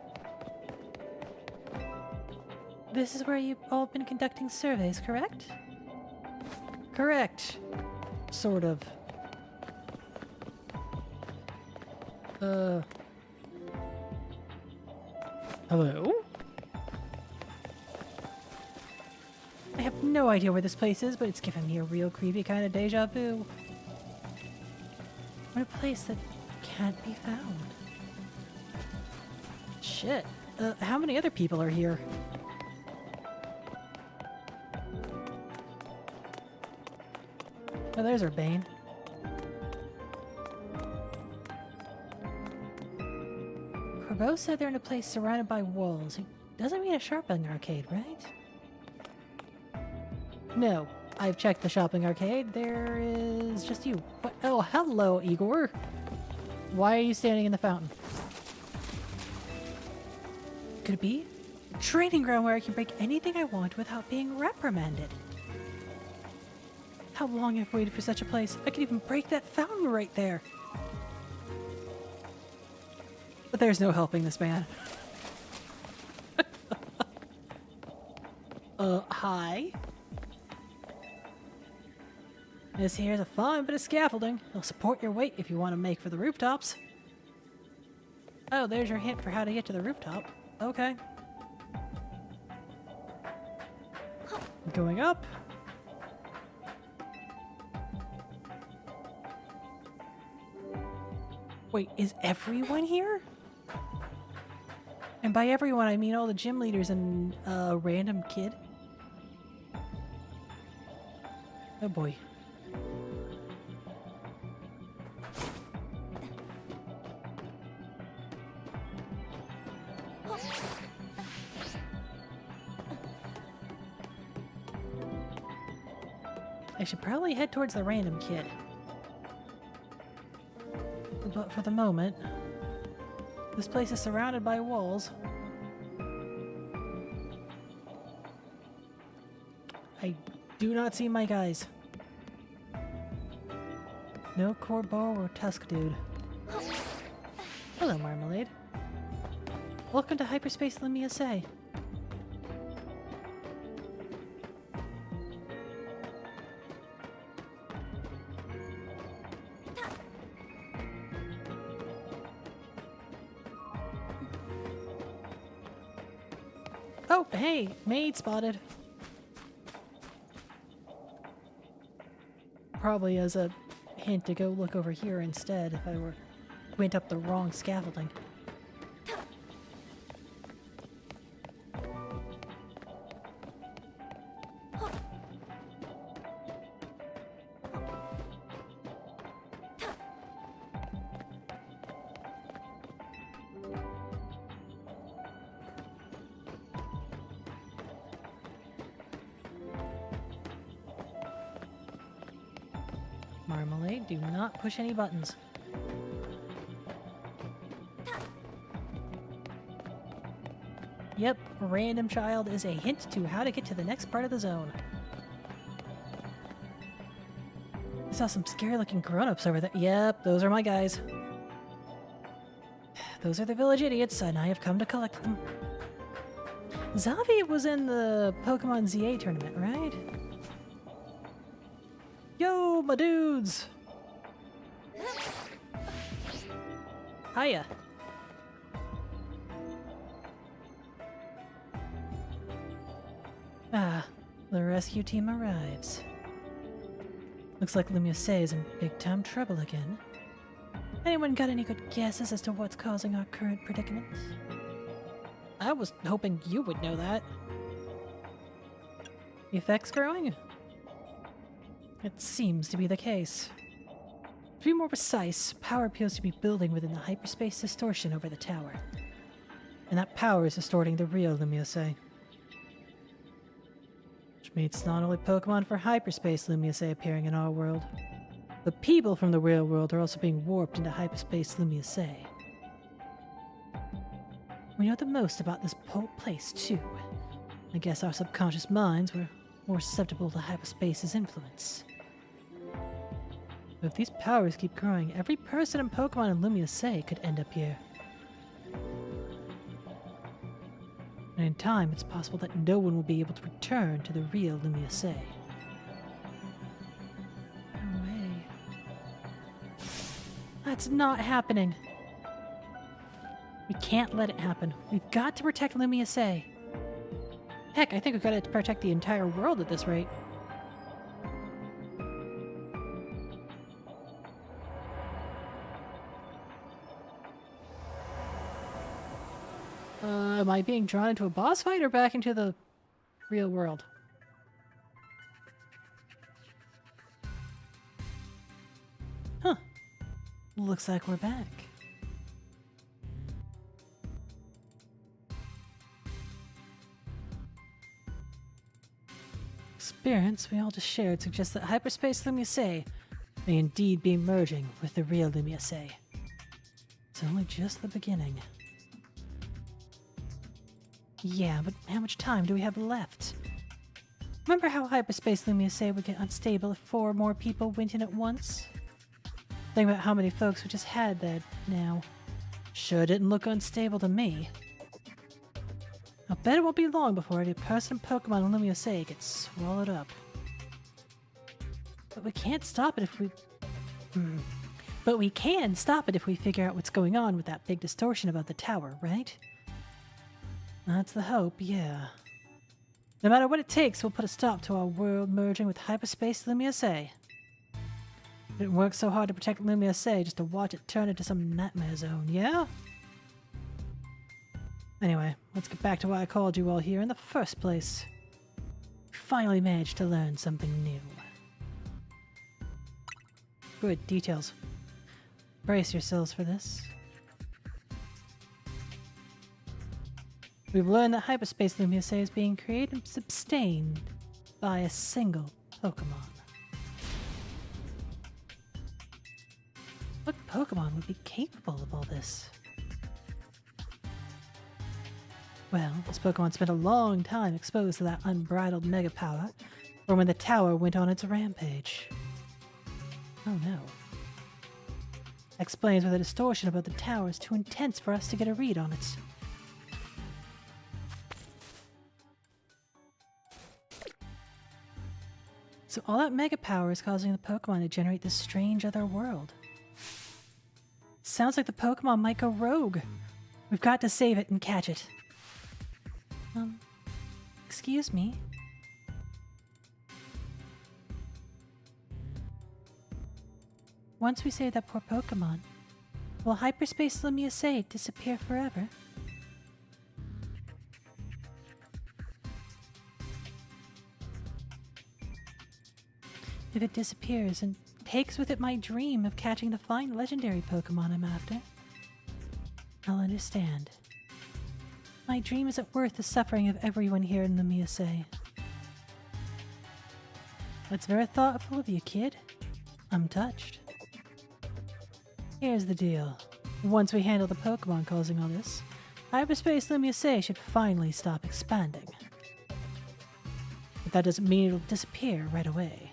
This is where you've all been conducting surveys, correct? Correct. Sort of. Hello? I have no idea where this place is, but it's giving me a real creepy kind of deja vu. What a place that can't be found. Shit. How many other people are here? Oh, there's our Bane. Corbeau said they're in a place surrounded by walls. It doesn't mean a shopping arcade, right? No. I've checked the shopping arcade. There is just you. What? Oh, hello, Igor. Why are you standing in the fountain? Could it be? A training ground where I can break anything I want without being reprimanded. How long I've waited for such a place. I could even break that fountain right there. But there's no helping this man. Hi? This here's a fine bit of scaffolding. It'll support your weight if you want to make for the rooftops. Oh, there's your hint for how to get to the rooftop. Okay. Going up. Wait, is everyone here? And by everyone, I mean all the gym leaders and a random kid? Oh boy. I should probably head towards the random kid. But for the moment, this place is surrounded by walls. I do not see my guys. No Corbo or Tusk dude. Hello, Marmalade. Welcome to Hyperspace Lumia Say. Oh, hey, maid spotted. Probably as a hint to go look over here instead if I went up the wrong scaffolding. Marmalade, do not push any buttons. Yep, random child is a hint to how to get to the next part of the zone. I saw some scary looking grown-ups over there. Yep, those are my guys. Those are the village idiots, and I have come to collect them. Zavi was in the Pokemon ZA tournament, right? Yo, my dudes! Hiya. Ah, the rescue team arrives. Looks like Lumia Say is in big time trouble again. Anyone got any good guesses as to what's causing our current predicament? I was hoping you would know that. The effects growing? It seems to be the case. To be more precise, power appears to be building within the hyperspace distortion over the tower. And that power is distorting the real Lumia Say. Which means not only Pokemon for hyperspace Lumia Say appearing in our world, the people from the real world are also being warped into hyperspace Lumia Say. We know the most about this whole place, too. I guess our subconscious minds were more susceptible to hyperspace's influence. But if these powers keep growing, every person and Pokemon in Lumia Say could end up here. And in time, it's possible that no one will be able to return to the real Lumia Say. No way. That's not happening. We can't let it happen. We've got to protect Lumia Say. Heck, I think we've got to protect the entire world at this rate. Am I being drawn into a boss fight or back into the real world? Huh. Looks like we're back. Experience we all just shared suggests that hyperspace Lumia Say may indeed be merging with the real Lumia Say. It's only just the beginning. Yeah, but how much time do we have left? Remember how hyperspace Lumia Say would get unstable if 4 more people went in at once? Think about how many folks we just had that now. Sure didn't look unstable to me. I'll bet it won't be long before any person Pokemon in Lumia Say gets swallowed up. But we can't stop it if we... But we can stop it if we figure out what's going on with that big distortion above the tower, right? That's the hope, yeah. No matter what it takes, we'll put a stop to our world merging with hyperspace Lumia Say. Didn't work so hard to protect Lumia Say just to watch it turn into some nightmare zone, yeah? Anyway, let's get back to why I called you all here in the first place. We finally managed to learn something new. Good, details. Brace yourselves for this. We've learned that hyperspace Lumia Say is being created and sustained by a single Pokémon. What Pokémon would be capable of all this? Well, this Pokémon spent a long time exposed to that unbridled mega power, or when the tower went on its rampage. Oh no. Explains why the distortion about the tower is too intense for us to get a read on it. So all that mega power is causing the Pokémon to generate this strange other world. Sounds like the Pokémon might go rogue. We've got to save it and catch it. Excuse me? Once we save that poor Pokémon, will hyperspace Lumia Say disappear forever? If it disappears and takes with it my dream of catching the fine legendary Pokémon I'm after, I'll understand. My dream isn't worth the suffering of everyone here in Lumia Say. That's very thoughtful of you, kid. I'm touched. Here's the deal. Once we handle the Pokémon causing all this, hyperspace Lumia Say should finally stop expanding. But that doesn't mean it'll disappear right away.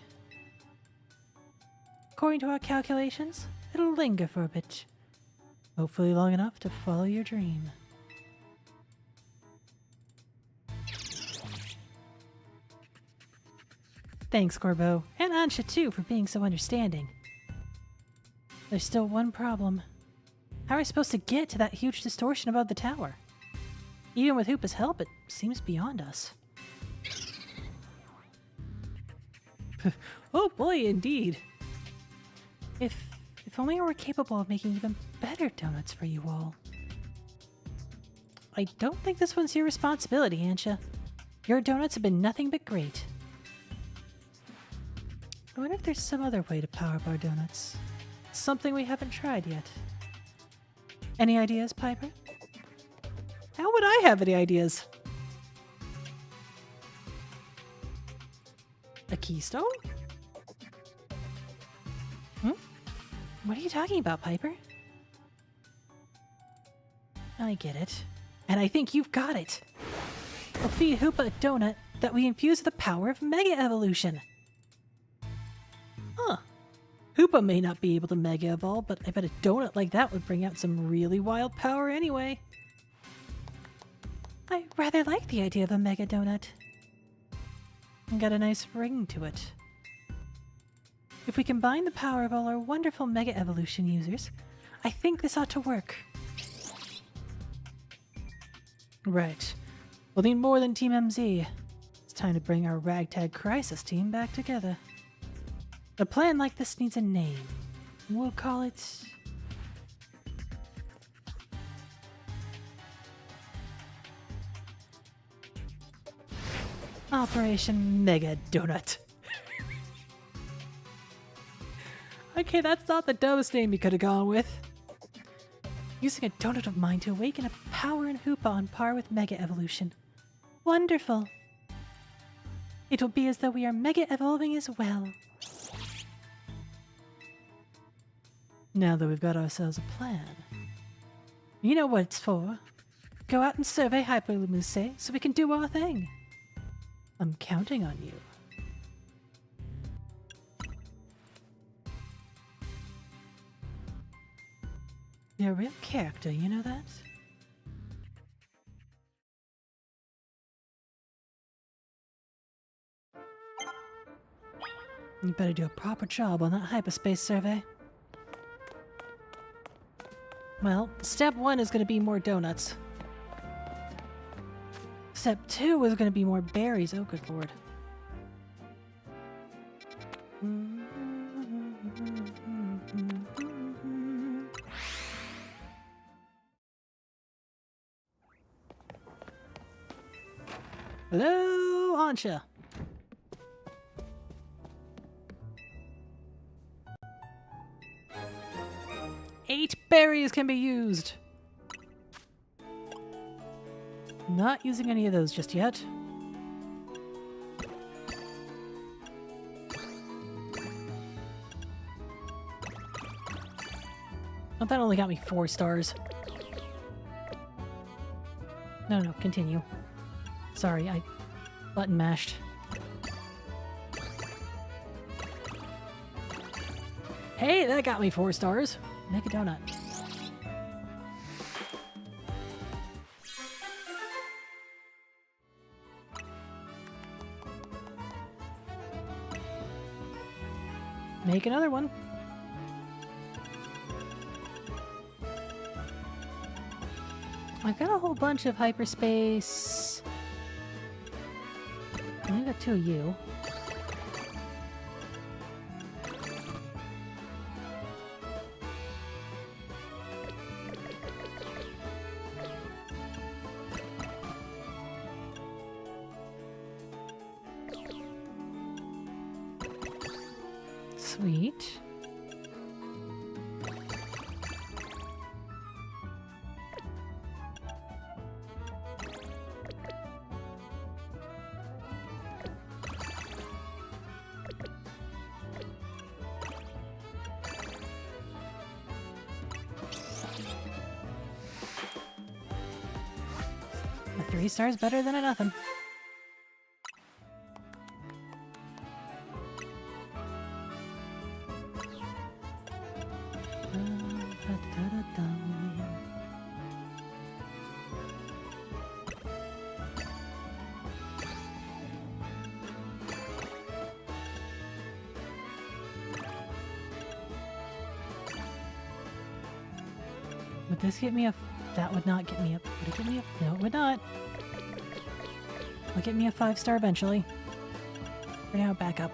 According to our calculations, it'll linger for a bit. Hopefully long enough to follow your dream. Thanks, Corbeau, and Ansha too for being so understanding. There's still one problem. How are we supposed to get to that huge distortion above the tower? Even with Hoopa's help, it seems beyond us. Oh boy, indeed. If only I were capable of making even better donuts for you all. I don't think this one's your responsibility, Ansha. Your donuts have been nothing but great. I wonder if there's some other way to power up our donuts. Something we haven't tried yet. Any ideas, Piper? How would I have any ideas? A keystone? What are you talking about, Piper? I get it. And I think you've got it. We'll feed Hoopa a donut that we infuse with the power of Mega Evolution. Huh. Hoopa may not be able to Mega Evolve, but I bet a donut like that would bring out some really wild power anyway. I rather like the idea of a Mega Donut. And got a nice ring to it. If we combine the power of all our wonderful Mega Evolution users, I think this ought to work. Right. We'll need more than Team MZ. It's time to bring our ragtag crisis team back together. A plan like this needs a name. We'll call it... Operation Mega Donut. Okay, that's not the dumbest name you could have gone with. Using a donut of mine to awaken a power in Hoopa on par with Mega Evolution. Wonderful. It will be as though we are Mega Evolving as well. Now that we've got ourselves a plan, you know what it's for. Go out and survey Hyperlumise so we can do our thing. I'm counting on you. You're a real character, you know that? You better do a proper job on that hyperspace survey. Well, step 1 is going to be more donuts. Step 2 is going to be more berries. Oh, good lord. Hello, Ansha. Eight berries can be used. Not using any of those just yet. Oh, that only got me 4 stars. No, continue. Sorry, I button mashed. Hey, that got me 4 stars. Make a donut. Make another one. I've got a whole bunch of hyperspace. I only got 2 of you. Sweet. A 3 stars better than a nothing. Would this get me a... That would not get me up. Would it get me up? No, it would not. It'll get me a 5-star eventually. For now, back up.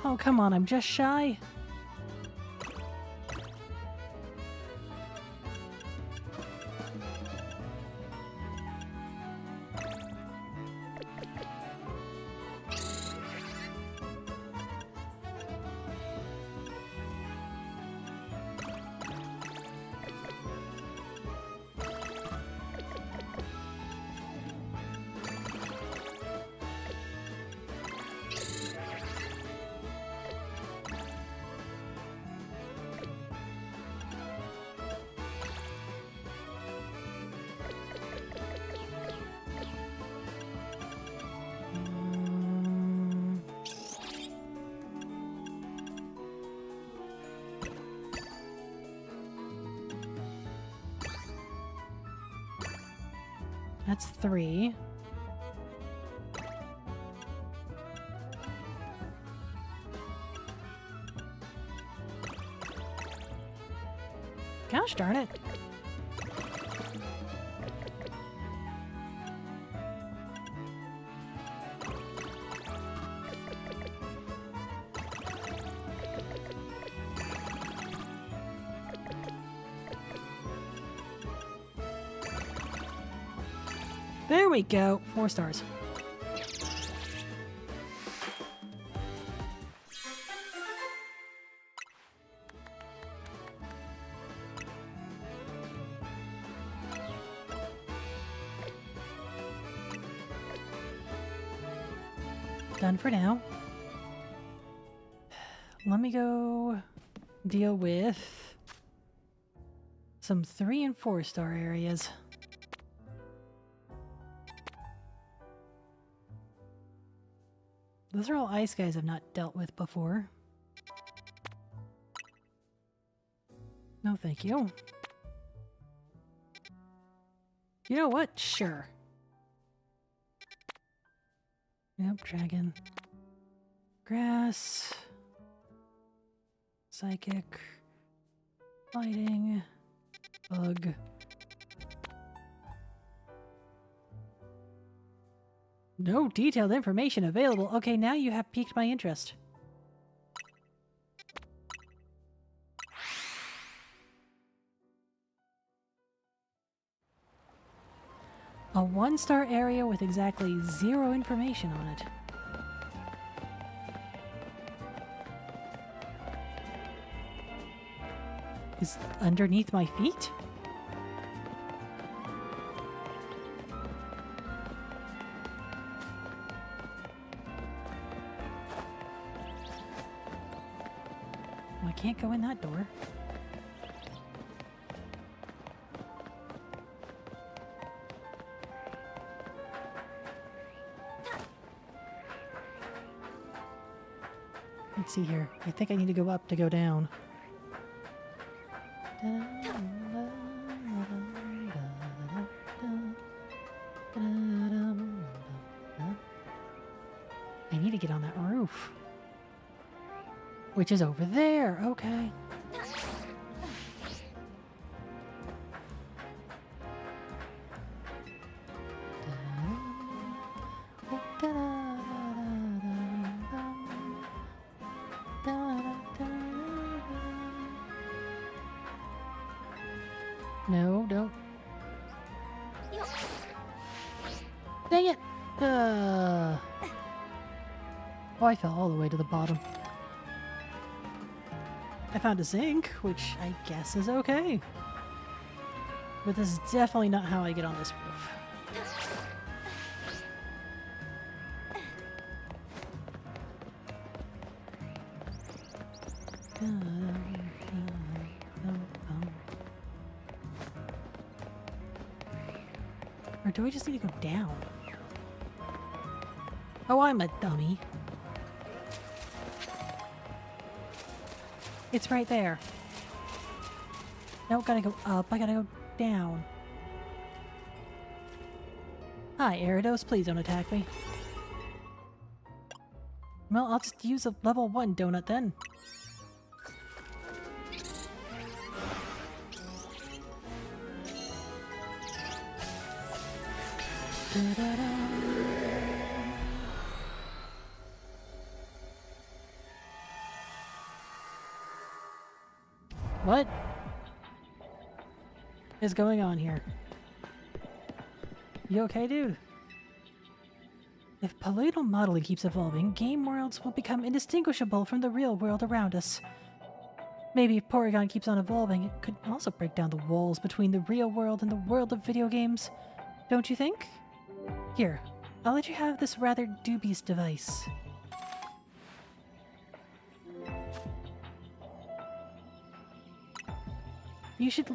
Oh, come on, I'm just shy. That's 3. Gosh darn it. There we go. 4 stars. Done for now. Let me go deal with some 3 and 4 star areas. Those are all ice guys I've not dealt with before. No, thank you. You know what? Sure. Yep, dragon. Grass. Psychic. Fighting. Bug. No detailed information available. Okay, now you have piqued my interest. A 1-star area with exactly 0 information on it. Is underneath my feet? Well, I can't go in that door. Let's see here. I think I need to go up to go down. I need to get on that roof. Which is over there. Okay. No, don't. Dang it! Oh, I fell all the way to the bottom. I found a zinc, which I guess is okay. But this is definitely not how I get on this roof. Or do I just need to go down? Oh, I'm a dummy. It's right there. No, gotta go up. I gotta go down. Hi, Eridos. Please don't attack me. Well, I'll just use a level 1 donut then. Da-da-da. What is going on here? You okay, dude? If palatal modeling keeps evolving, game worlds will become indistinguishable from the real world around us. Maybe if Porygon keeps on evolving, it could also break down the walls between the real world and the world of video games. Don't you think? Here, I'll let you have this rather dubious device. You should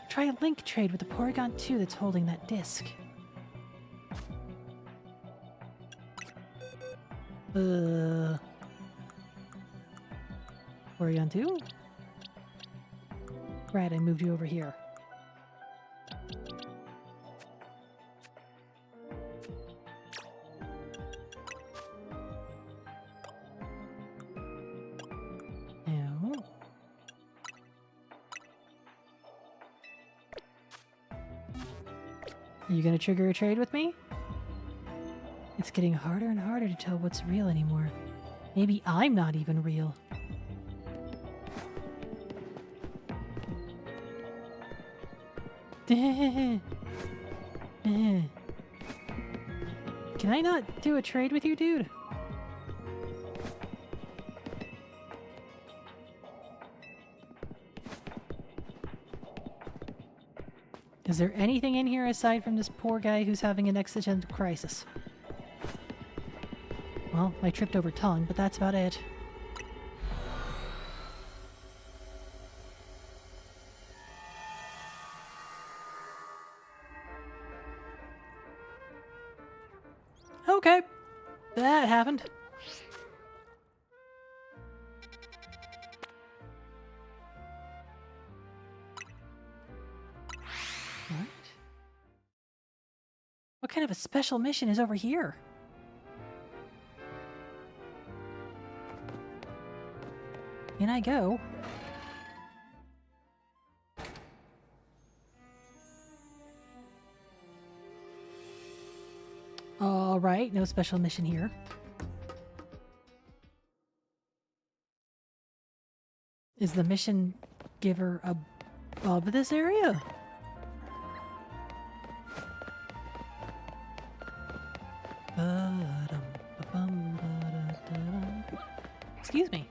try a link trade with the Porygon 2 that's holding that disc. Porygon 2? Right, I moved you over here. Are you gonna trigger a trade with me? It's getting harder and harder to tell what's real anymore. Maybe I'm not even real. Can I not do a trade with you, dude? Is there anything in here aside from this poor guy who's having an existential crisis? Well, I tripped over tongue, but that's about it. Okay, that happened. What? What kind of a special mission is over here? In I go. Alright, no special mission here. Is the mission giver above this area? Excuse me.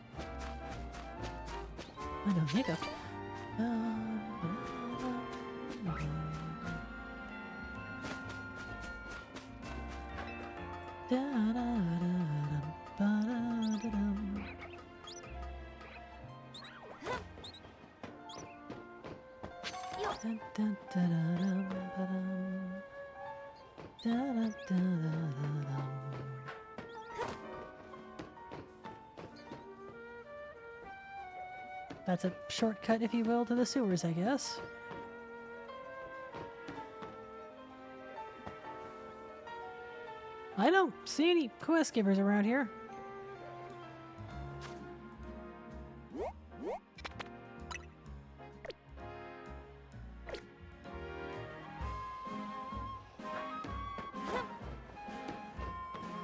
I don't hiccup. That's a shortcut, if you will, to the sewers, I guess. I don't see any quest givers around here.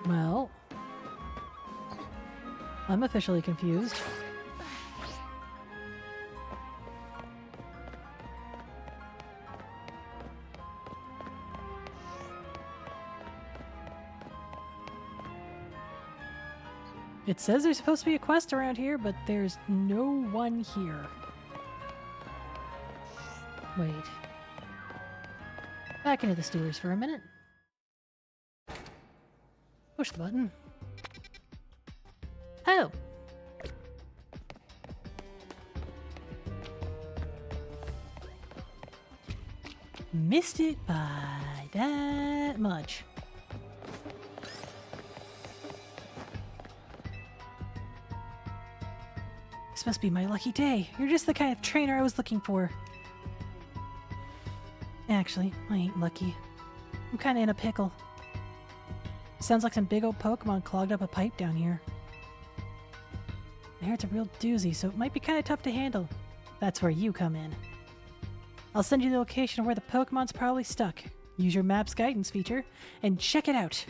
Well, I'm officially confused. It says there's supposed to be a quest around here, but there's no one here. Wait. Back into the sewers for a minute. Push the button. Oh! Missed it by that much. This must be my lucky day. You're just the kind of trainer I was looking for. Actually, I ain't lucky. I'm kinda in a pickle. Sounds like some big old Pokemon clogged up a pipe down here. I hear it's a real doozy, so it might be kinda tough to handle. That's where you come in. I'll send you the location of where the Pokemon's probably stuck. Use your map's guidance feature and check it out.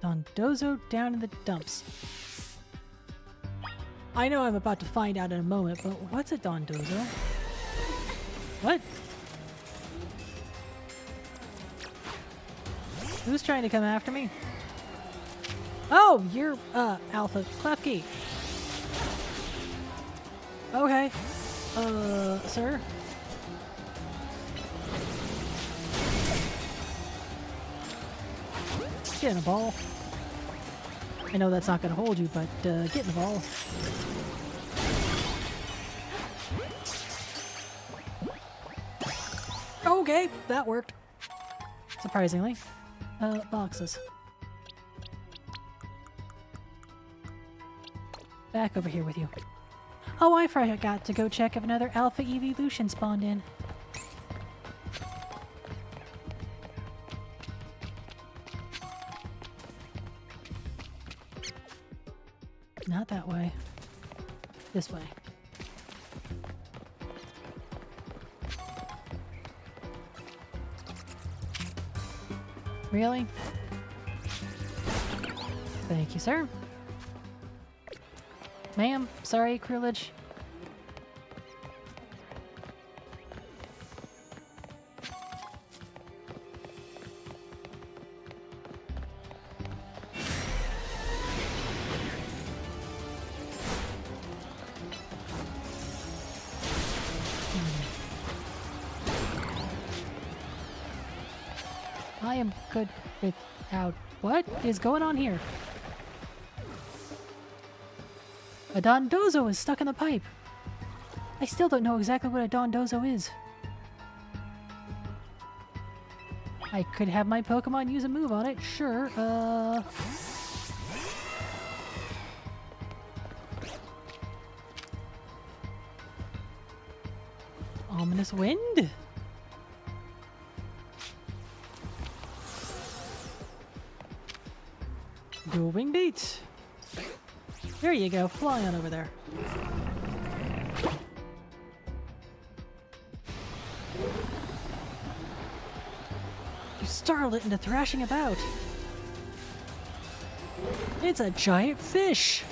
Dondozo down in the dumps. I know I'm about to find out in a moment, but what's a Dondozo? What? Who's trying to come after me? Oh, you're, Alpha Klefki. Okay. Sir? Get in a ball. I know that's not gonna hold you, but, get in the ball. Okay, that worked. Surprisingly. Boxes. Back over here with you. Oh, I forgot to go check if another Alpha Evolution spawned in. Not that way. This way. Really? Thank you, sir. Ma'am, sorry, Krulage. I am good without... What is going on here? A Dondozo is stuck in the pipe. I still don't know exactly what a Dondozo is. I could have my Pokemon use a move on it, sure. Ominous wind? Dual wing beats. There you go, fly on over there. startled it into thrashing about. It's a giant fish!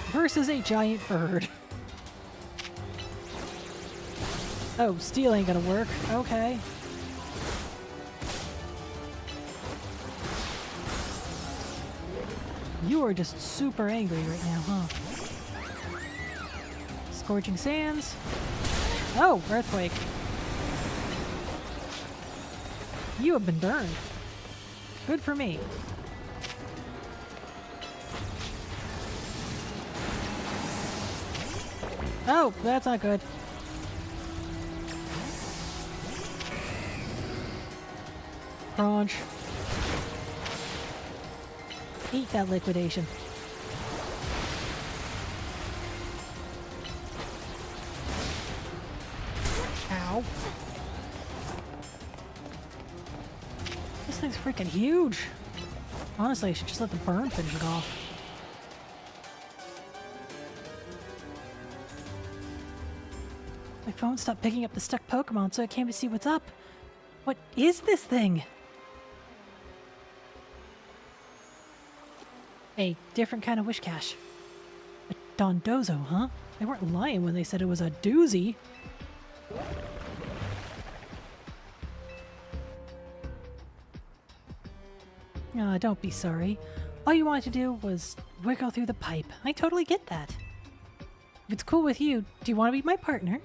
Versus a giant bird. Oh, steel ain't gonna work. Okay. You are just super angry right now, huh? Scorching sands. Oh, earthquake. You have been burned. Good for me. Oh, that's not good. Crunch. Eat that liquidation. Ow. This thing's freaking huge. Honestly, I should just let the burn finish it off. My phone stopped picking up the stuck Pokemon, so I came to see what's up. What is this thing? A different kind of wish cache. A Dondozo, huh? They weren't lying when they said it was a doozy. Don't be sorry. All you wanted to do was wiggle through the pipe. I totally get that. If it's cool with you, do you want to be my partner?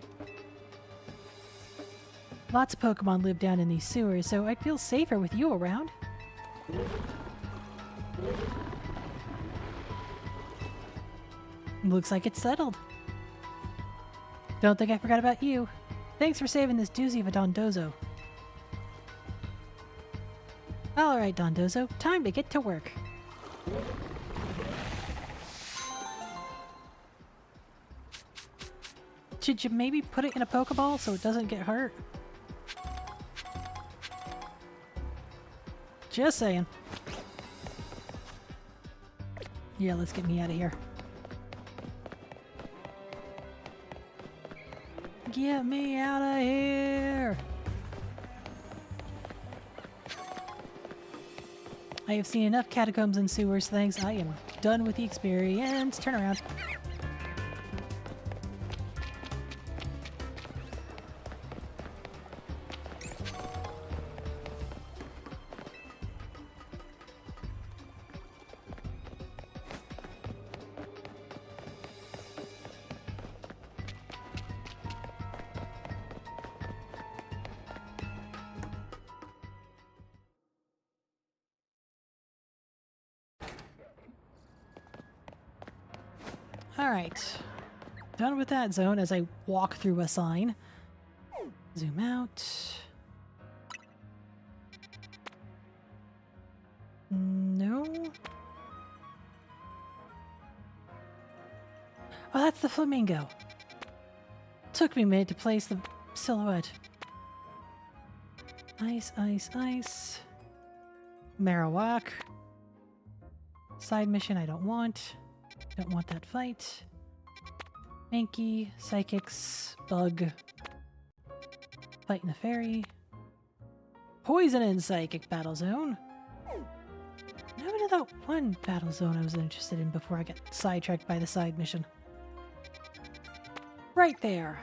Lots of Pokemon live down in these sewers, so I'd feel safer with you around. Looks like it's settled. Don't think I forgot about you. Thanks for saving this doozy of a Dondozo. Alright, Dondozo, time to get to work. Should you maybe put it in a Pokeball so it doesn't get hurt? Just saying. Yeah, let's get me out of here. Get me out of here! I have seen enough catacombs and sewers things. I am done with the experience. Turn around. Alright. Done with that zone as I walk through a sign. Zoom out. No. Oh, that's the flamingo. Took me a minute to place the silhouette. Ice, ice, ice. Marowak. Side mission I don't want. Don't want that fight. Mankey, Psychics, Bug. Fight in the Fairy. Poison and Psychic Battle Zone. I only that one battle zone I was interested in before I got sidetracked by the side mission. Right there.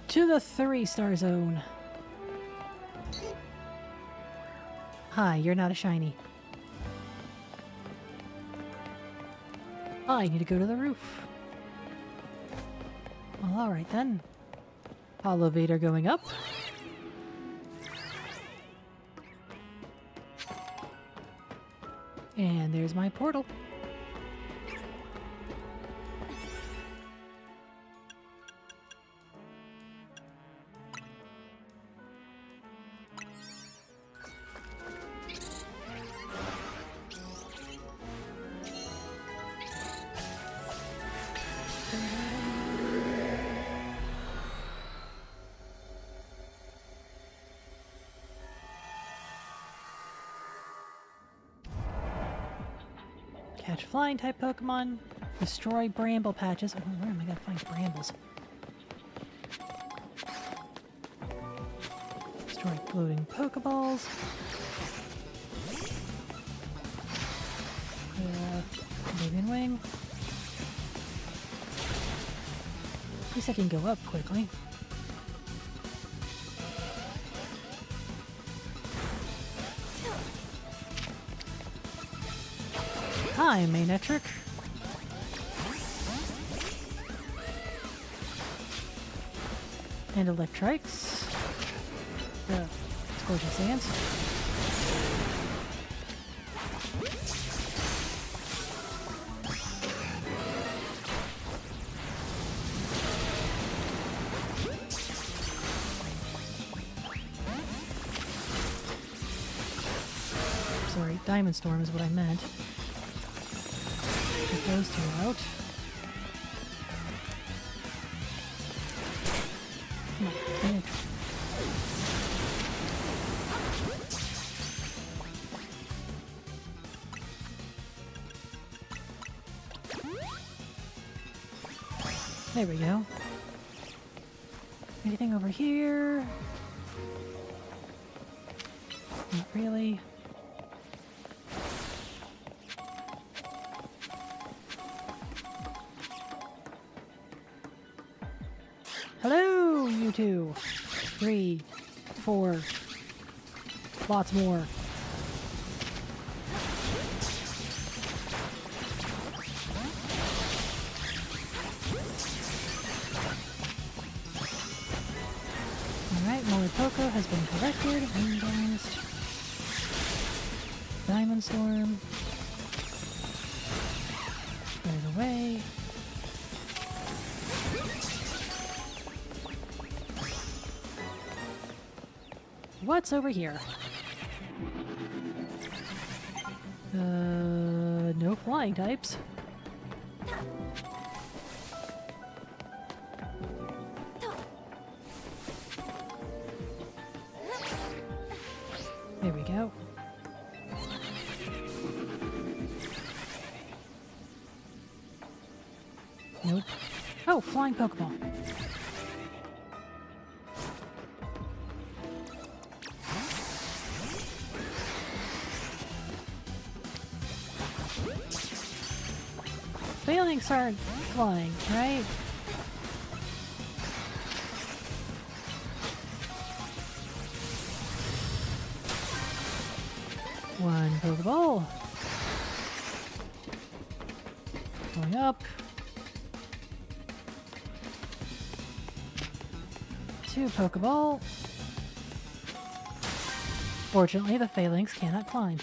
To the 3-star zone. Hi, you're not a shiny. I need to go to the roof. Well, alright then. Elevator going up. And there's my portal. catch flying type Pokemon. Destroy bramble patches. Oh, where am I gonna find brambles? Destroy floating Pokeballs. Moving wing. At least I can go up quickly. Hi, Manectric. And Electrikes. Scorching Sands. Sorry, Diamond Storm is what I meant. Get those two out. Come on, finish. There we go. Anything over here? Not really. Hello, you two. 3, 4. Lots more. Alright, Moripoko has been corrected. Windblast. Diamond Storm. Put it away. What's over here? No flying types. There we go. Nope. Oh, flying Pokeball. Phalanx aren't flying, right? One Pokeball. Going up. 2 Pokeball. Fortunately, the Phalanx cannot climb.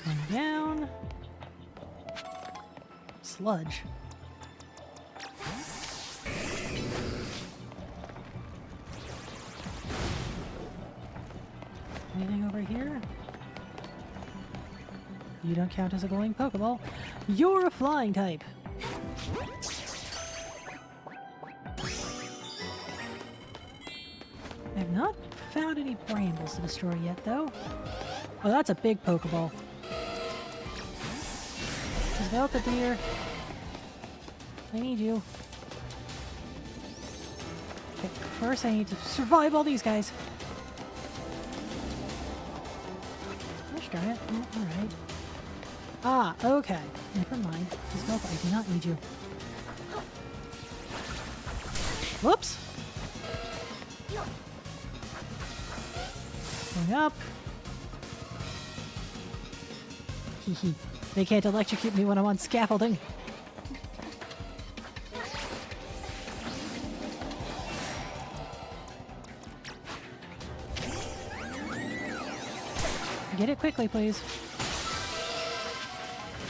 One down. Sludge. Anything over here? You don't count as a glowing Pokeball. You're a flying type. I've not found any brambles to destroy yet, though. Oh, that's a big Pokeball. Deer. I need you. Okay, first I need to survive all these guys. Gosh darn it. Oh, alright. Ah, okay. Never mind. Isabella, I do not need you. Whoops! Going up. Hee. They can't electrocute me when I'm on scaffolding. Get it quickly, please.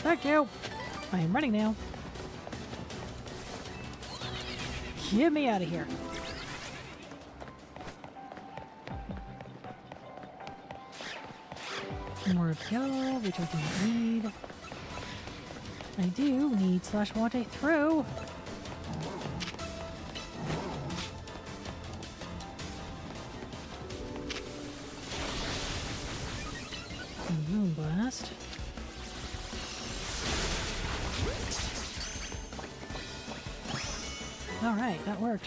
Thank you. I am running now. Get me out of here. More of y'all, which I don't need. I do need / want a throw. Moon blast. All right, that worked.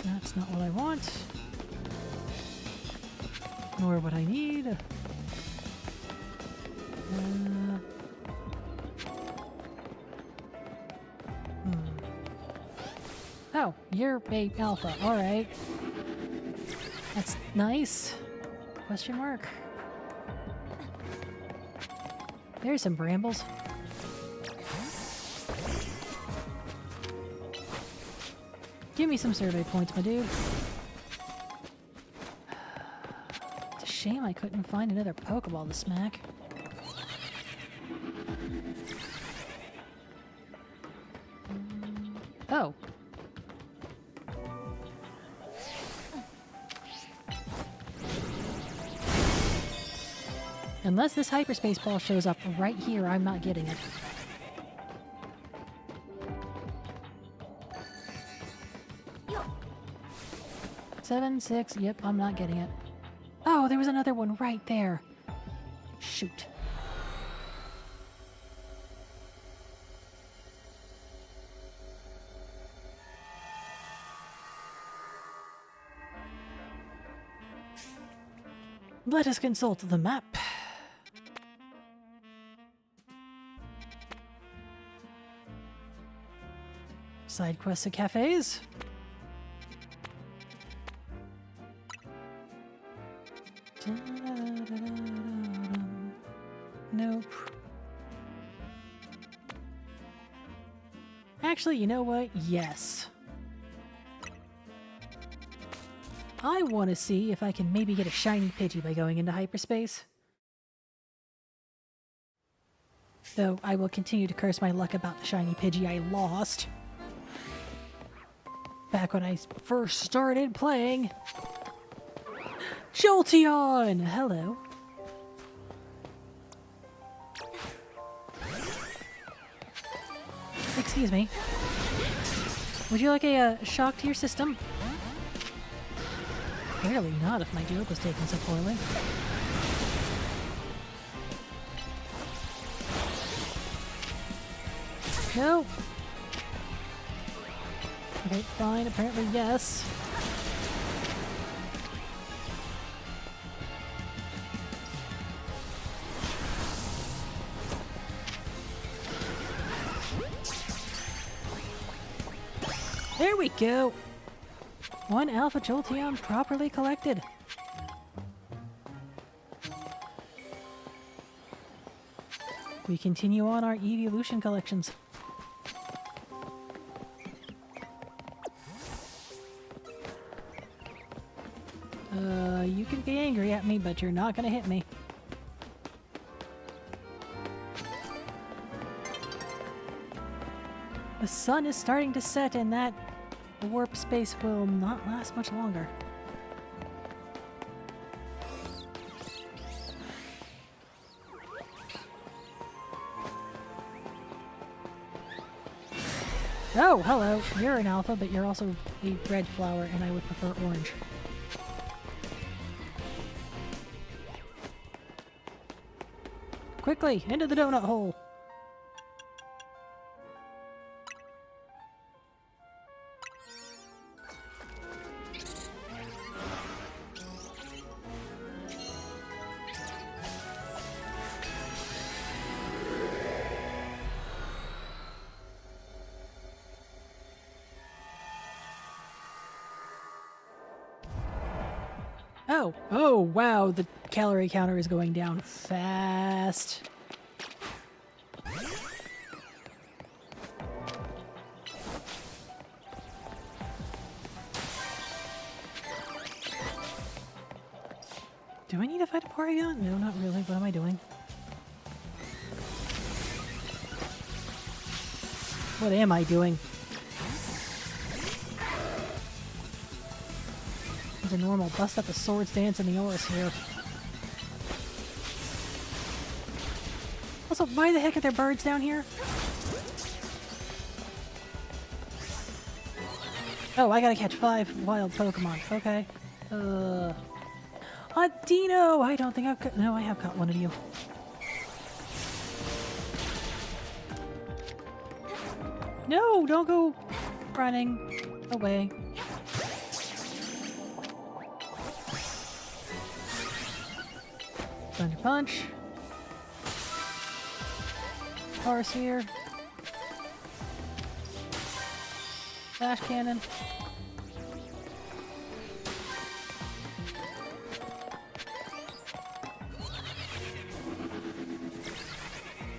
That's not what I want. Nor what I need. Oh, you're a alpha. Alright. That's nice. Question mark. There's some brambles. Give me some survey points, my dude. It's a shame I couldn't find another Pokeball to smack. Oh. Unless this hyperspace ball shows up right here, I'm not getting it. Seven, 6, yep, I'm not getting it. Oh, there was another one right there. Shoot. Let us consult the map. Side quests at cafes. Nope. Actually, you know what? Yes. I want to see if I can maybe get a shiny Pidgey by going into hyperspace. Though I will continue to curse my luck about the shiny Pidgey I lost. Back when I first started playing. Jolteon! Hello. Excuse me. Would you like a shock to your system? Clearly not if my joke was taken so poorly. No! Okay, fine. Apparently, yes. There we go! One Alpha Jolteon properly collected. We continue on our evolution collections. You can be angry at me, but you're not gonna hit me. The sun is starting to set and that warp space will not last much longer. Oh, hello. You're an alpha, but you're also a red flower, and I would prefer orange. Quickly, into the donut hole! Oh, wow, the calorie counter is going down fast. Do I need to fight a Porygon? No, not really. What am I doing? What am I doing? It's a normal bust up the swords dance in the Oris here. Also, why the heck are there birds down here? Oh, I gotta catch 5 wild Pokemon. Okay. Dino! I don't think I've got... No, I have caught one of you. No! Don't go running away. Thunder Punch. Horse here. Flash Cannon.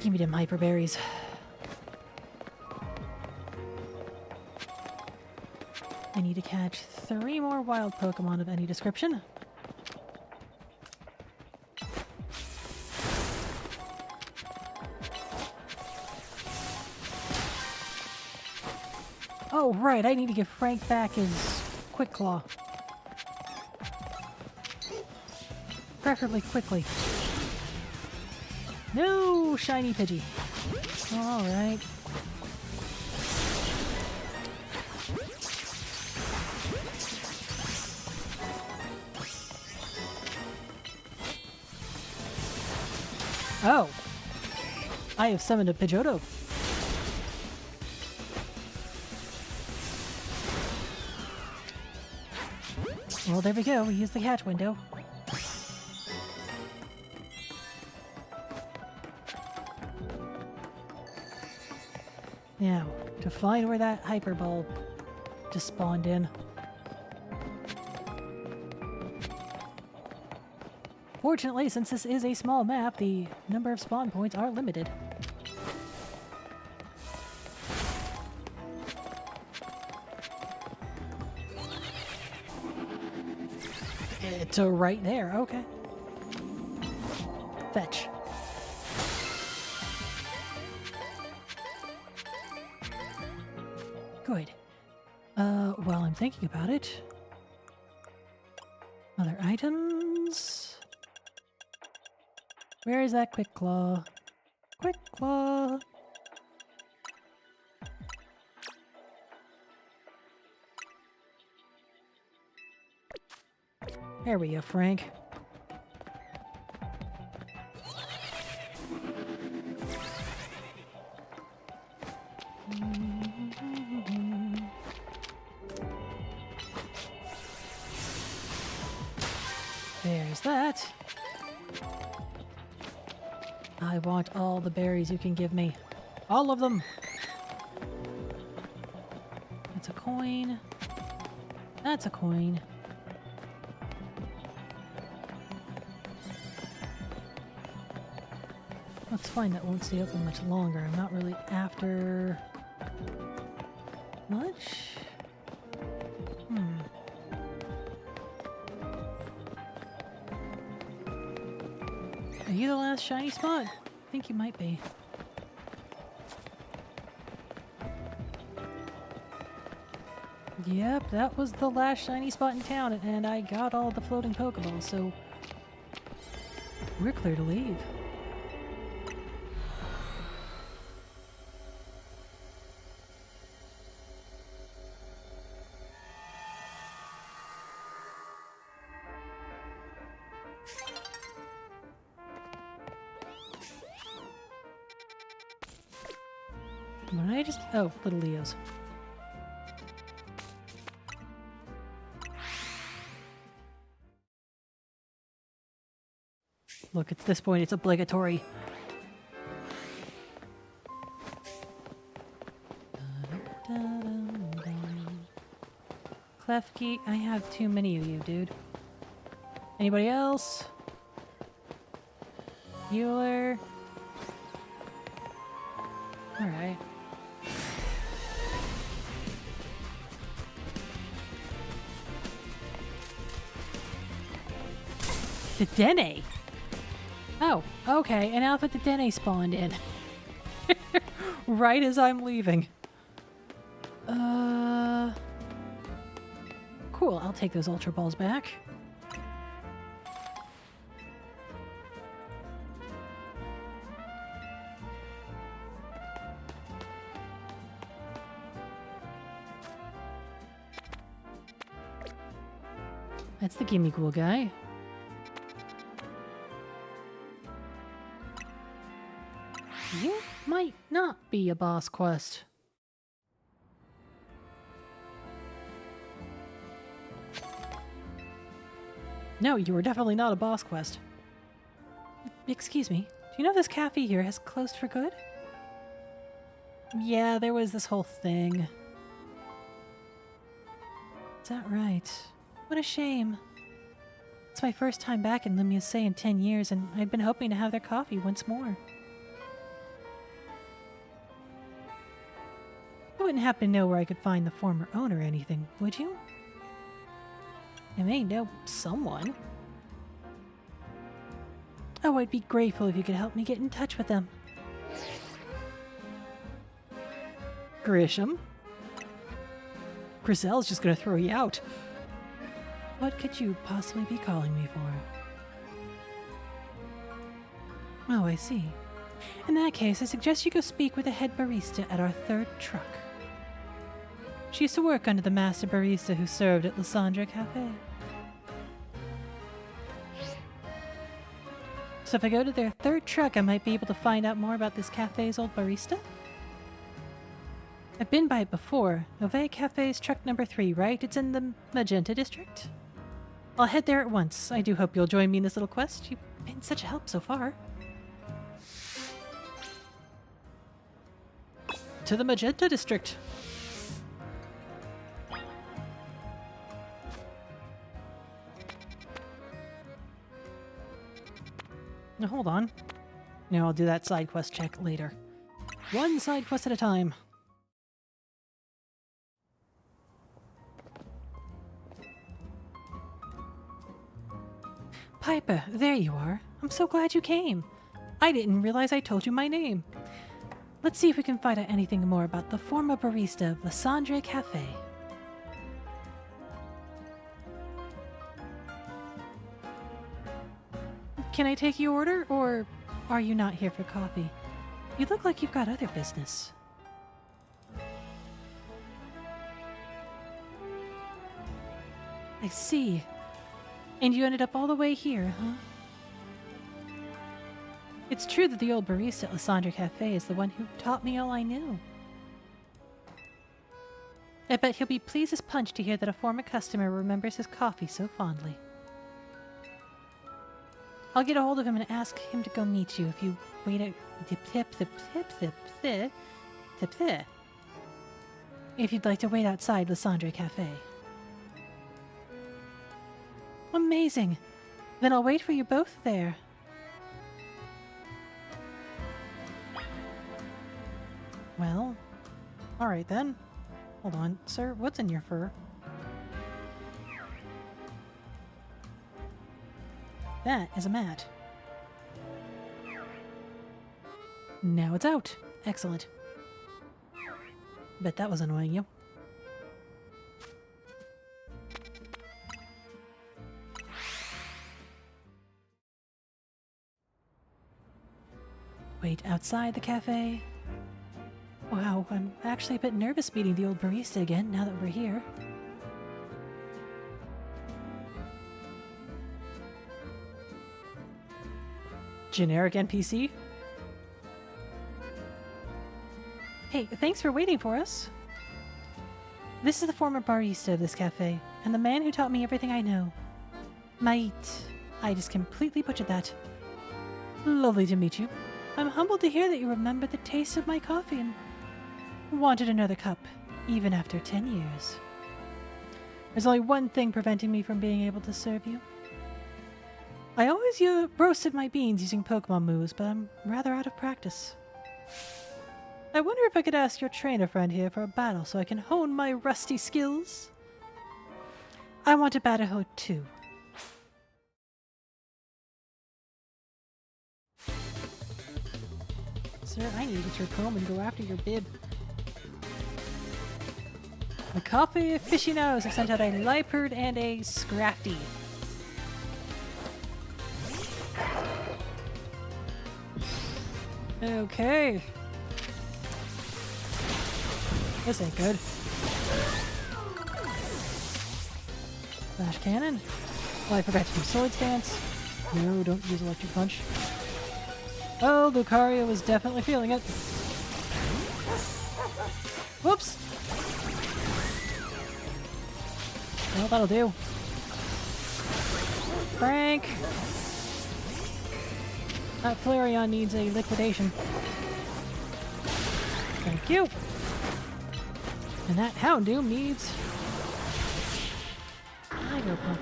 Give me them hyper berries. I need to catch 3 more wild Pokemon of any description. Oh, right, I need to give Frank back his Quick Claw. Preferably quickly. No, shiny Pidgey. Alright. Oh. I have summoned a Pidgeotto. Well, there we go. We use the catch window. Now, to find where that Hyper Ball just spawned in. Fortunately, since this is a small map, the number of spawn points are limited. It's right there, okay. Fetch. Good. While I'm thinking about it... Other items... Where is that Quick Claw? Quick Claw! There we go, Frank. There's that. I want all the berries you can give me. All of them! That's a coin. That's a coin. That's fine, that won't stay open much longer. I'm not really after... much? Are you the last shiny spot? I think you might be. Yep, that was the last shiny spot in town, and I got all the floating Pokeballs, so... we're clear to leave. What did I just... oh, little Leos. Look, at this point, it's obligatory. Klefki, I have too many of you, dude. Anybody else? Bueller? Alright. Dedenne! Oh, okay, an Alpha Dedenne spawned in. Right as I'm leaving. I'll take those Ultra Balls back. That's the Gimme Ghoul guy. You might not be a boss quest. No, you were definitely not a boss quest. Excuse me, do you know this cafe here has closed for good? Yeah, there was this whole thing. Is that right? What a shame. It's my first time back in Lumiose in 10 years, and I'd been hoping to have their coffee once more. You wouldn't happen to know where I could find the former owner or anything, would you? I may know someone. Oh, I'd be grateful if you could help me get in touch with them. Grisham? Griselle's just gonna throw you out. What could you possibly be calling me for? Oh, I see. In that case, I suggest you go speak with the head barista at our third truck. She used to work under the master barista who served at Lysandra Cafe. So if I go to their third truck, I might be able to find out more about this cafe's old barista? I've been by it before. Ove Cafe's truck number 3, right? It's in the Magenta district? I'll head there at once. I do hope you'll join me in this little quest. You've been such a help so far. To the Magenta district. Now hold on. Now I'll do that side quest check later. One side quest at a time. Piper, there you are. I'm so glad you came. I didn't realize I told you my name. Let's see if we can find out anything more about the former barista of Lysandra Cafe. Can I take your order, or are you not here for coffee? You look like you've got other business. I see. And you ended up all the way here, huh? It's true that the old barista at Lysandra Cafe is the one who taught me all I knew. I bet he'll be pleased as punch to hear that a former customer remembers his coffee so fondly. I'll get a hold of him and ask him to go meet you if you wait a if you'd like to wait outside Lysandra Cafe. Amazing! Then I'll wait for you both there. Well, alright then. Hold on, sir, what's in your fur? That is a mat. Now it's out. Excellent. Bet that was annoying you. Wait outside the cafe. Wow, I'm actually a bit nervous meeting the old barista again now that we're here. Generic NPC? Hey, thanks for waiting for us. This is the former barista of this cafe, and the man who taught me everything I know. Mait. I just completely butchered that. Lovely to meet you. I'm humbled to hear that you remembered the taste of my coffee and wanted another cup, even after 10 years. There's only one thing preventing me from being able to serve you. I always roasted my beans using Pokémon moves, but I'm rather out of practice. I wonder if I could ask your trainer friend here for a battle so I can hone my rusty skills. I want to battle her too. Sir, I need to get your comb and go after your bib. The coffee aficionados have sent out a Leopard and a Scrafty. Okay. This ain't good. Flash cannon. Oh, I forgot to do sword stance. No, don't use electric punch. Oh, Lucario was definitely feeling it. Whoops! Well, that'll do. Frank! That Flareon needs a liquidation. Thank you! And that Houndoom needs... Hydro Pump.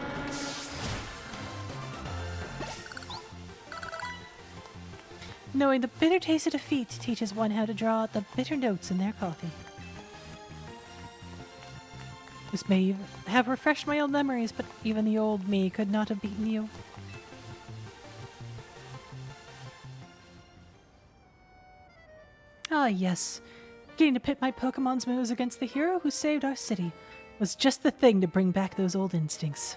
Knowing the bitter taste of defeat teaches one how to draw out the bitter notes in their coffee. This may have refreshed my old memories, but even the old me could not have beaten you. Ah, yes. Getting to pit my Pokemon's moves against the hero who saved our city was just the thing to bring back those old instincts.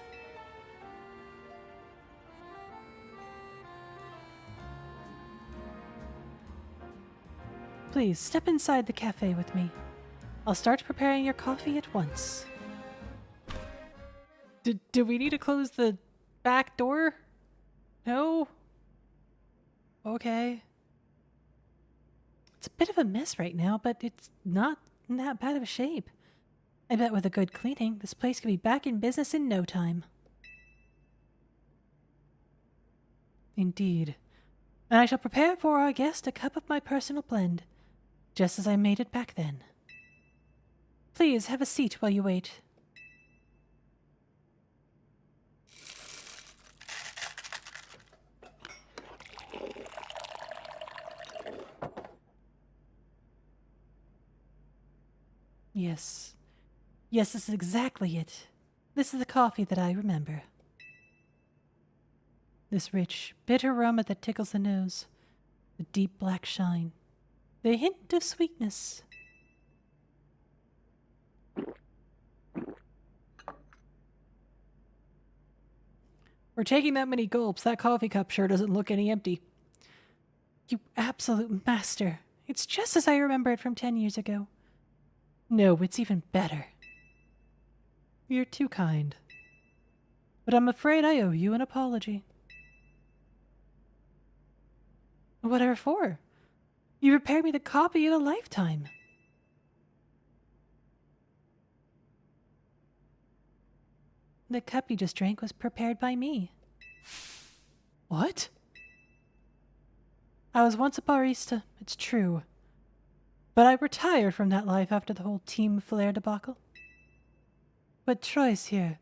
Please, step inside the cafe with me. I'll start preparing your coffee at once. Do we need to close the back door? No? Okay. It's a bit of a mess right now, but it's not in that bad of a shape. I bet with a good cleaning, this place could be back in business in no time. Indeed. And I shall prepare for our guest a cup of my personal blend, just as I made it back then. Please have a seat while you wait. Yes. Yes, this is exactly it. This is the coffee that I remember. This rich, bitter aroma that tickles the nose. The deep black shine. The hint of sweetness. We're taking that many gulps. That coffee cup sure doesn't look any empty. You absolute master. It's just as I remember it from 10 years ago. No, it's even better. You're too kind. But I'm afraid I owe you an apology. Whatever for? You prepared me the coffee of a lifetime. The cup you just drank was prepared by me. What? I was once a barista, it's true. But I retired from that life after the whole Team Flare debacle. But Troy's here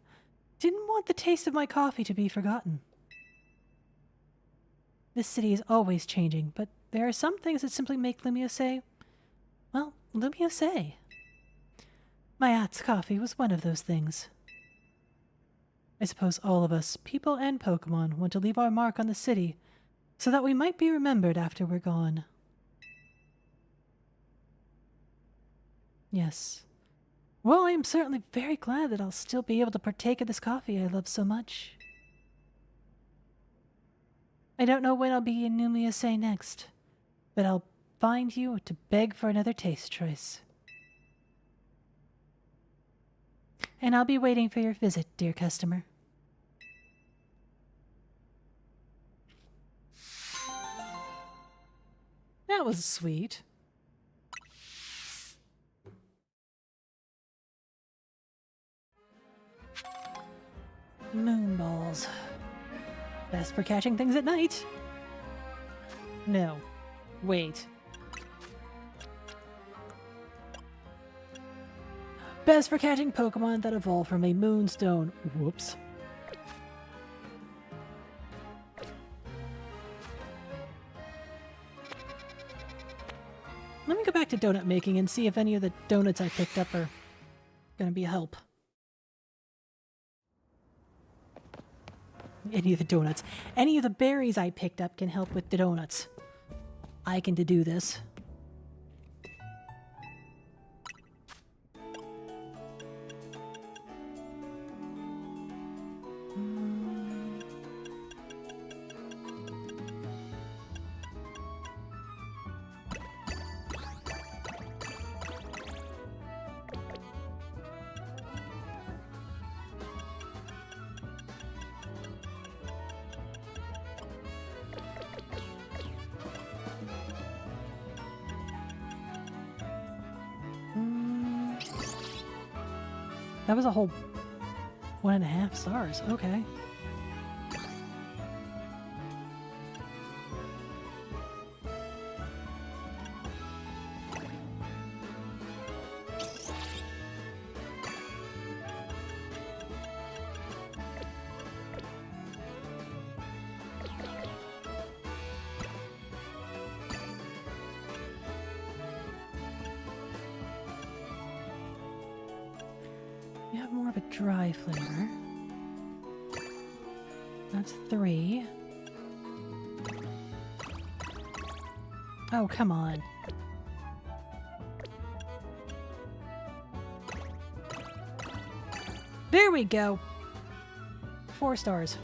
didn't want the taste of my coffee to be forgotten. This city is always changing, but there are some things that simply make Lumiose, well, Lumiose. My aunt's coffee was one of those things. I suppose all of us, people and Pokemon, want to leave our mark on the city so that we might be remembered after we're gone. Yes. Well, I am certainly very glad that I'll still be able to partake of this coffee I love so much. I don't know when I'll be in Lumiose next, but I'll find you to beg for another taste choice. And I'll be waiting for your visit, dear customer. That was sweet. Moonballs. Best for catching things at night. No. Wait. Best for catching Pokemon that evolve from a Moonstone. Whoops. Let me go back to donut making and see if any of the donuts I picked up are gonna be a help. Any of the donuts. Any of the berries I picked up can help with the donuts. I can do this. That was a whole 1.5 stars. Okay. You have more of a dry flavor. That's 3. Oh, come on. There we go. 4 stars.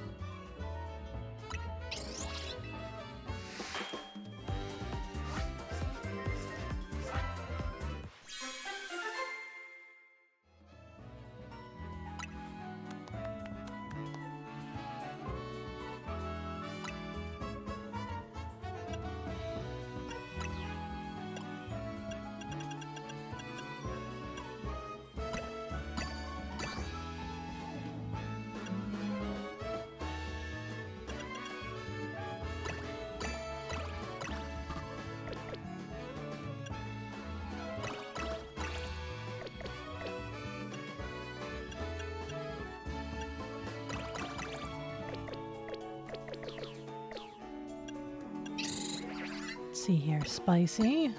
See here, spicy.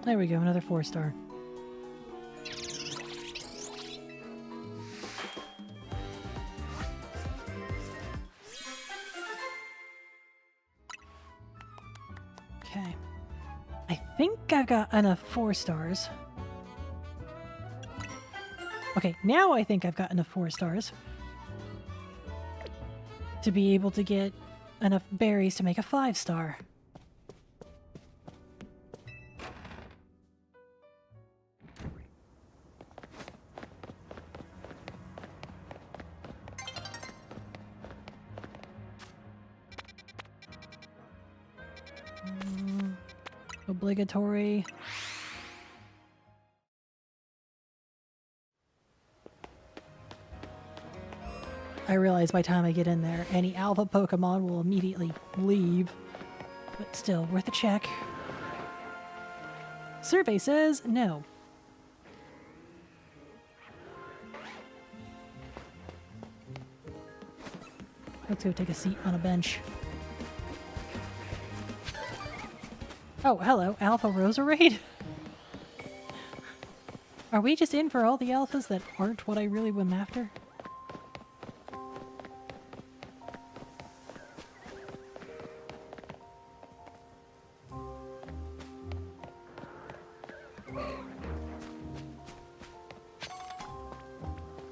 There we go, another 4 star. Okay. I think I've got enough 4 stars. Okay, now I think I've got enough 4 stars to be able to get enough berries to make a 5 star. Obligatory. I realize by the time I get in there, any alpha Pokemon will immediately leave. But still, worth a check. Survey says no. Let's go take a seat on a bench. Oh, hello, Alpha Roserade? Are we just in for all the alphas that aren't what I really am after?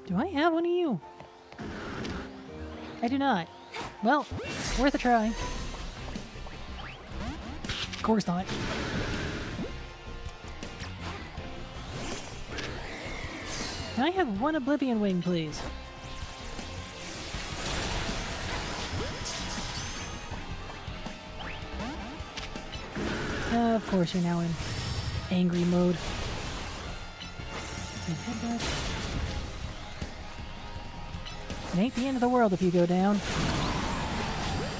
Do I have one of you? I do not. Well, worth a try. Of course not. Can I have one Oblivion Wing, please? Of course you're now in angry mode. It ain't the end of the world if you go down.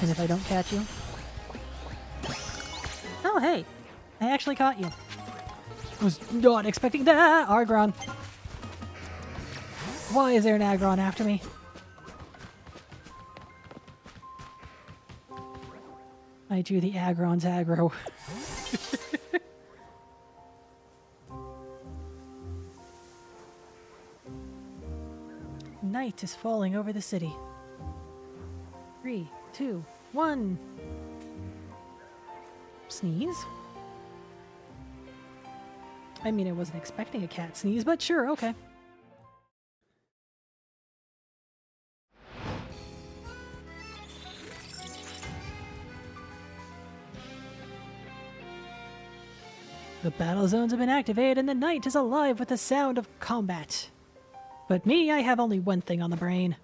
And if I don't catch you. Oh, hey! I actually caught you. Was not expecting that! Argron! Why is there an Aggron after me? I drew the Agron's aggro. Night is falling over the city. 3, 2, 1. Sneeze? I mean, I wasn't expecting a cat sneeze, but sure, okay. The battle zones have been activated and the night is alive with the sound of combat. But me, I have only one thing on the brain.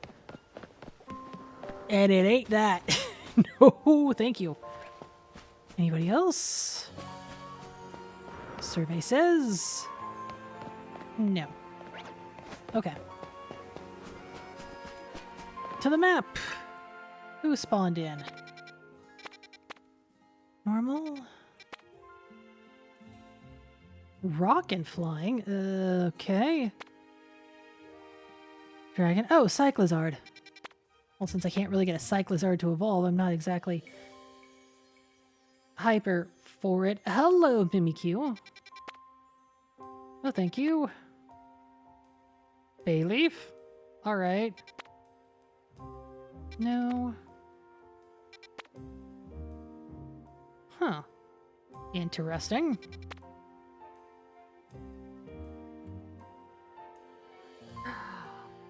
And it ain't that. No, thank you. Anybody else? Survey says... no. Okay. To the map! Who spawned in? Normal? Rock and flying? Okay. Dragon. Oh, Cyclizard. Well, since I can't really get a Cyclizard to evolve, I'm not exactly hyper for it. Hello, Mimikyu. Oh, thank you. Bayleaf? Alright. No. Huh. Interesting.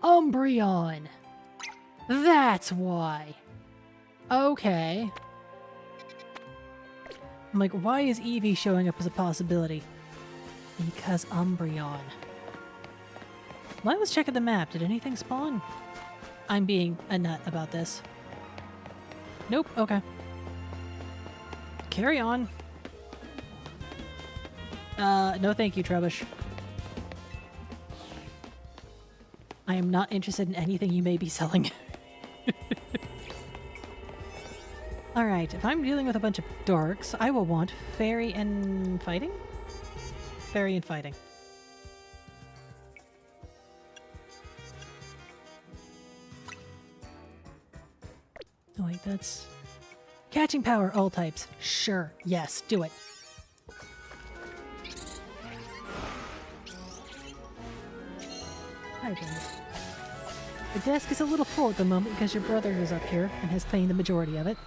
Umbreon! That's why. Okay. I'm like, why is Eevee showing up as a possibility? Because Umbreon. Well, I was checking the map. Did anything spawn? I'm being a nut about this. Nope. Okay. Carry on. No thank you, Trebush. I am not interested in anything you may be selling. Alright, if I'm dealing with a bunch of dorks, I will want fairy and fighting? Fairy and fighting. Oh wait, that's... catching power, all types. Sure, yes, do it. Hi, Dennis. The desk is a little full at the moment because your brother is up here and has claimed the majority of it.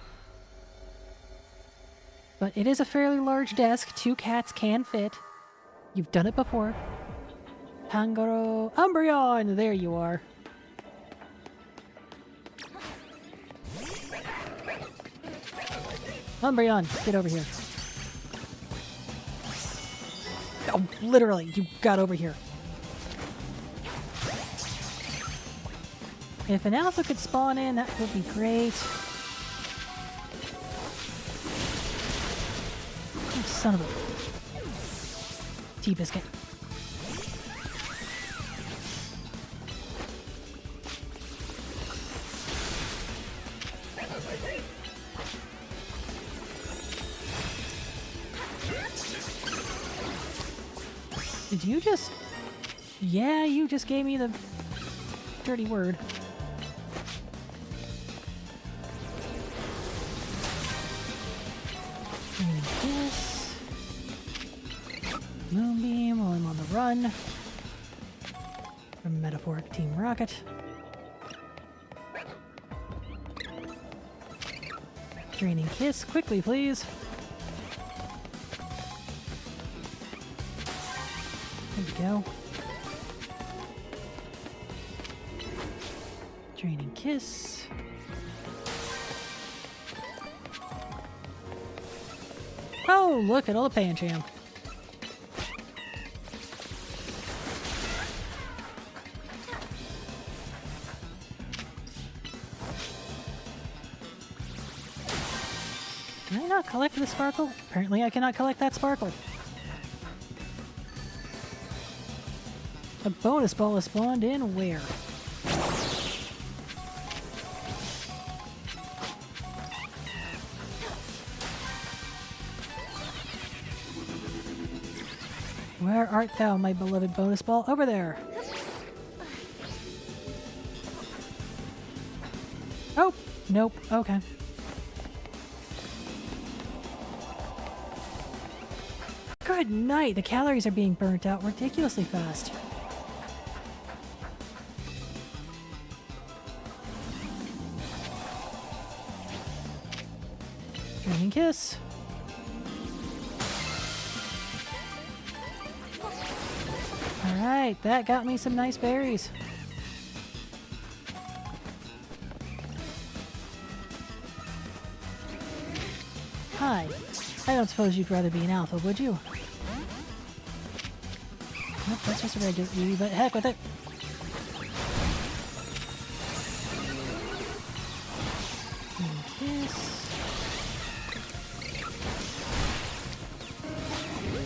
But it is a fairly large desk. 2 cats can fit. You've done it before. Tangoro... Umbreon! There you are. Umbreon, get over here. Oh, literally, you got over here. If an alpha could spawn in, that would be great. Oh, son of a... T-biscuit. Did you just... yeah, you just gave me the dirty word. This. Moonbeam while I'm on the run. From Metaphoric Team Rocket. Draining Kiss, quickly please. There we go. Draining Kiss. Oh, look at all the Pancham. Can I not collect the sparkle? Apparently I cannot collect that sparkle. A bonus ball is spawned in where? Where art thou, my beloved bonus ball? Over there. Oh, nope. Okay. Good night. The calories are being burnt out ridiculously fast. Dragon Kiss. Alright, that got me some nice berries. Hi. I don't suppose you'd rather be an alpha, would you? Nope, that's just a regular Eevee, but heck with it. Kiss.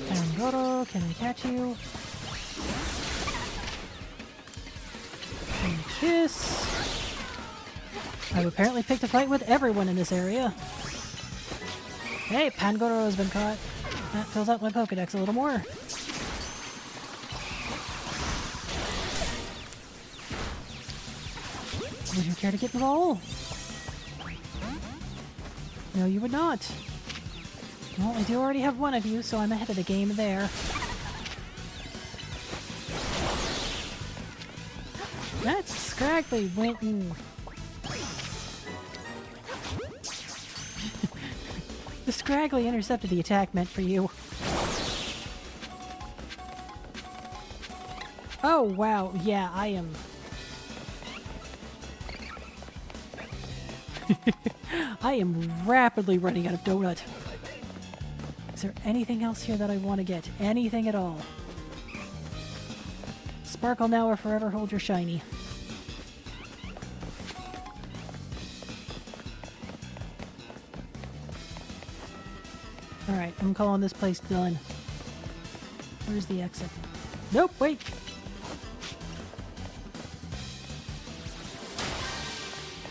Angoro, can I catch you? Kiss. I've apparently picked a fight with everyone in this area. Hey, Pangoro has been caught. That fills out my Pokedex a little more. Would you care to get in the bowl? No, you would not. Well, I do already have one of you, so I'm ahead of the game there. That scraggly went and... The scraggly intercepted the attack meant for you. Oh, wow. Yeah, I am... I am rapidly running out of donut. Is there anything else here that I want to get? Anything at all? Sparkle now or forever hold your shiny. Alright, I'm calling this place done. Where's the exit? Nope, wait!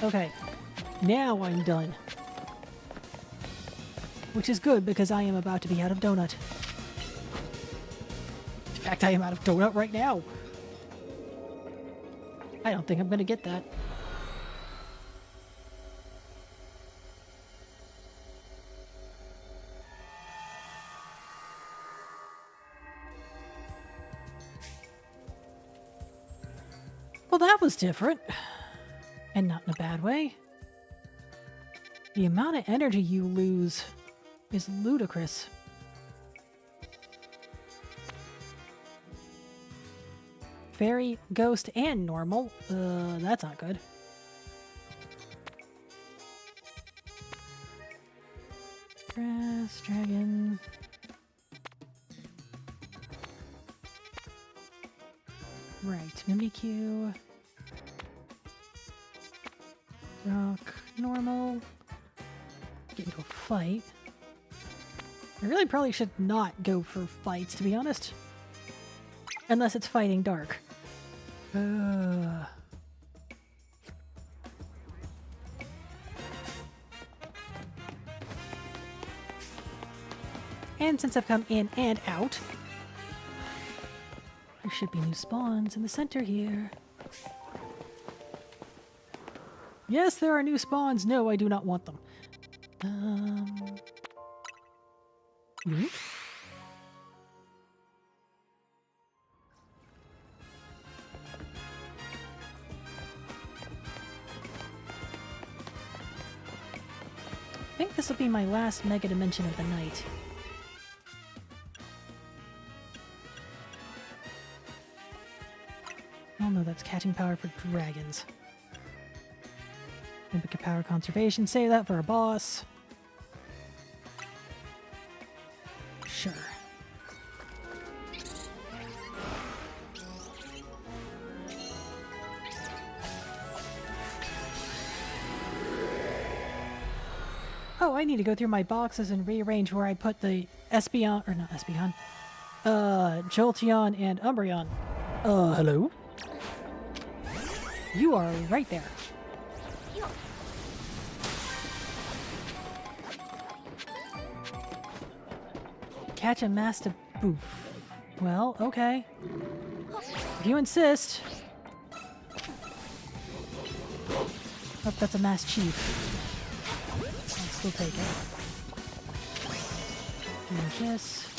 Okay, now I'm done. Which is good because I am about to be out of donut. In fact, I am out of donut right now. I don't think I'm gonna get that. Well, that was different. And not in a bad way. The amount of energy you lose is ludicrous. Fairy, ghost, and normal. That's not good. Grass, dragon. Right, Mimikyu. Rock, normal. Get into a fight. I really probably should not go for fights, to be honest. Unless it's fighting dark. And since I've come in and out, there should be new spawns in the center here. Yes, there are new spawns. No, I do not want them. Root? I think this will be my last Mega Dimension of the night. Oh no, that's catching power for dragons. Olympic power conservation, save that for a boss. Sure. Oh, I need to go through my boxes and rearrange where I put the Espeon, or not Espeon, Jolteon and Umbreon. Hello? You are right there. Catch a Master Boof. Well, okay. If you insist. Oh, that's a Mass Chief. I'll still take it. And kiss.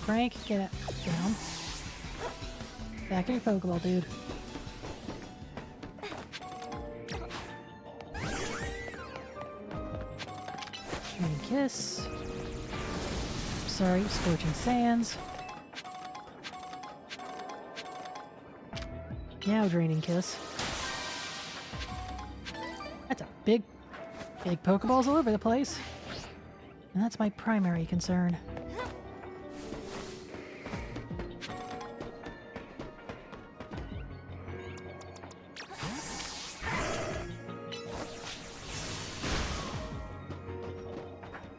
Frank, get it down. Back in your Pokeball, dude. Draining Kiss. Sorry, Scorching Sands. Now Draining Kiss. That's a big Pokeballs all over the place. And that's my primary concern.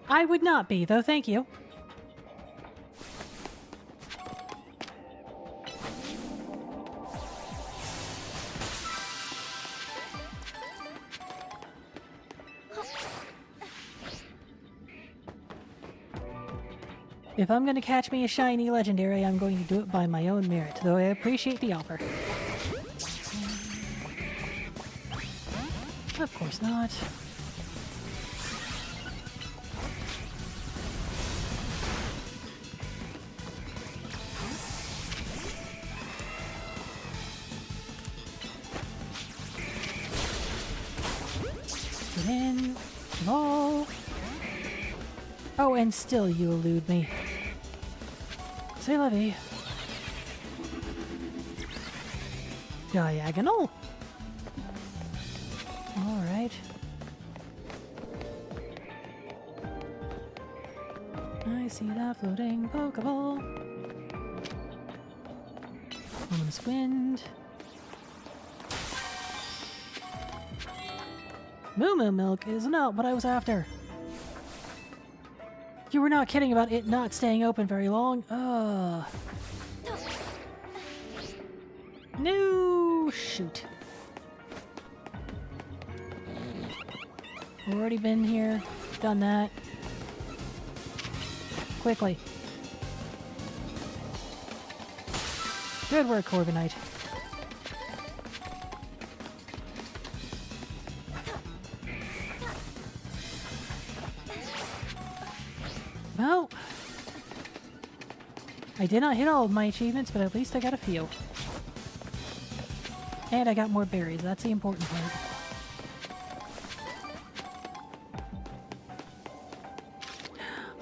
I would not be, though, thank you. If I'm going to catch me a shiny legendary, I'm going to do it by my own merit, though I appreciate the offer. Of course not. Get in. Evolve. Oh, and still you elude me. Say la vie. Diagonal. Alright. I see that floating Pokeball. Ominous Wind. Moo Moo Milk is not what I was after. You were not kidding about it not staying open very long. No, shoot. Already been here, done that. Quickly. Good work, Corbinite. Well, I did not hit all of my achievements, but at least I got a few. And I got more berries. That's the important part.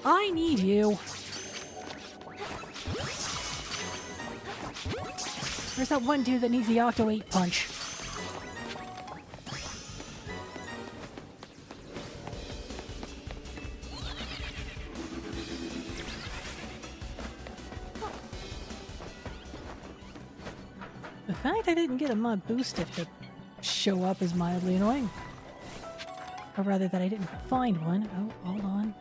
I need you. There's that one dude that needs the Octo 8 punch. The fact I didn't get a mod boost if to show up is mildly annoying. Or rather that I didn't find one. Oh, hold on.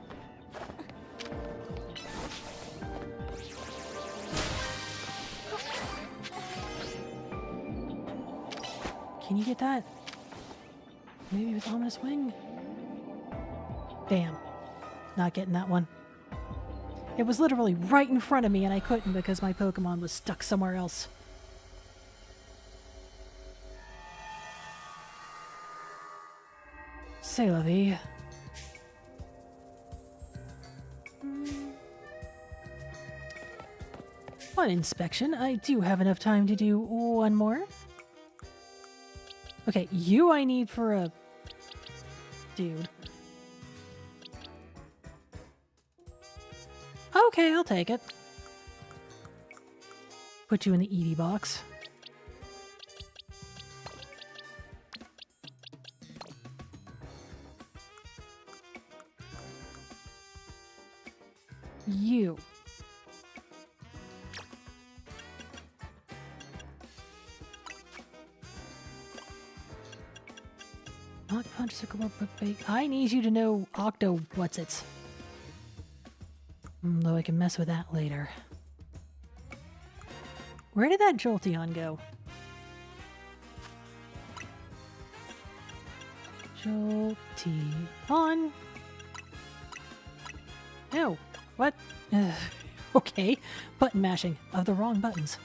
Can you get that? Maybe with Ominous Wing? Damn. Not getting that one. It was literally right in front of me and I couldn't because my Pokemon was stuck somewhere else. C'est la vie. On inspection, I do have enough time to do one more. Okay, you I need for a dude. Okay, I'll take it. Put you in the Eevee box. You. Not punch, sickle, bait. I need you to know Octo what's-its. Though I can mess with that later. Where did that Jolteon go? Jolteon. No. What? Okay. Button mashing of the wrong buttons.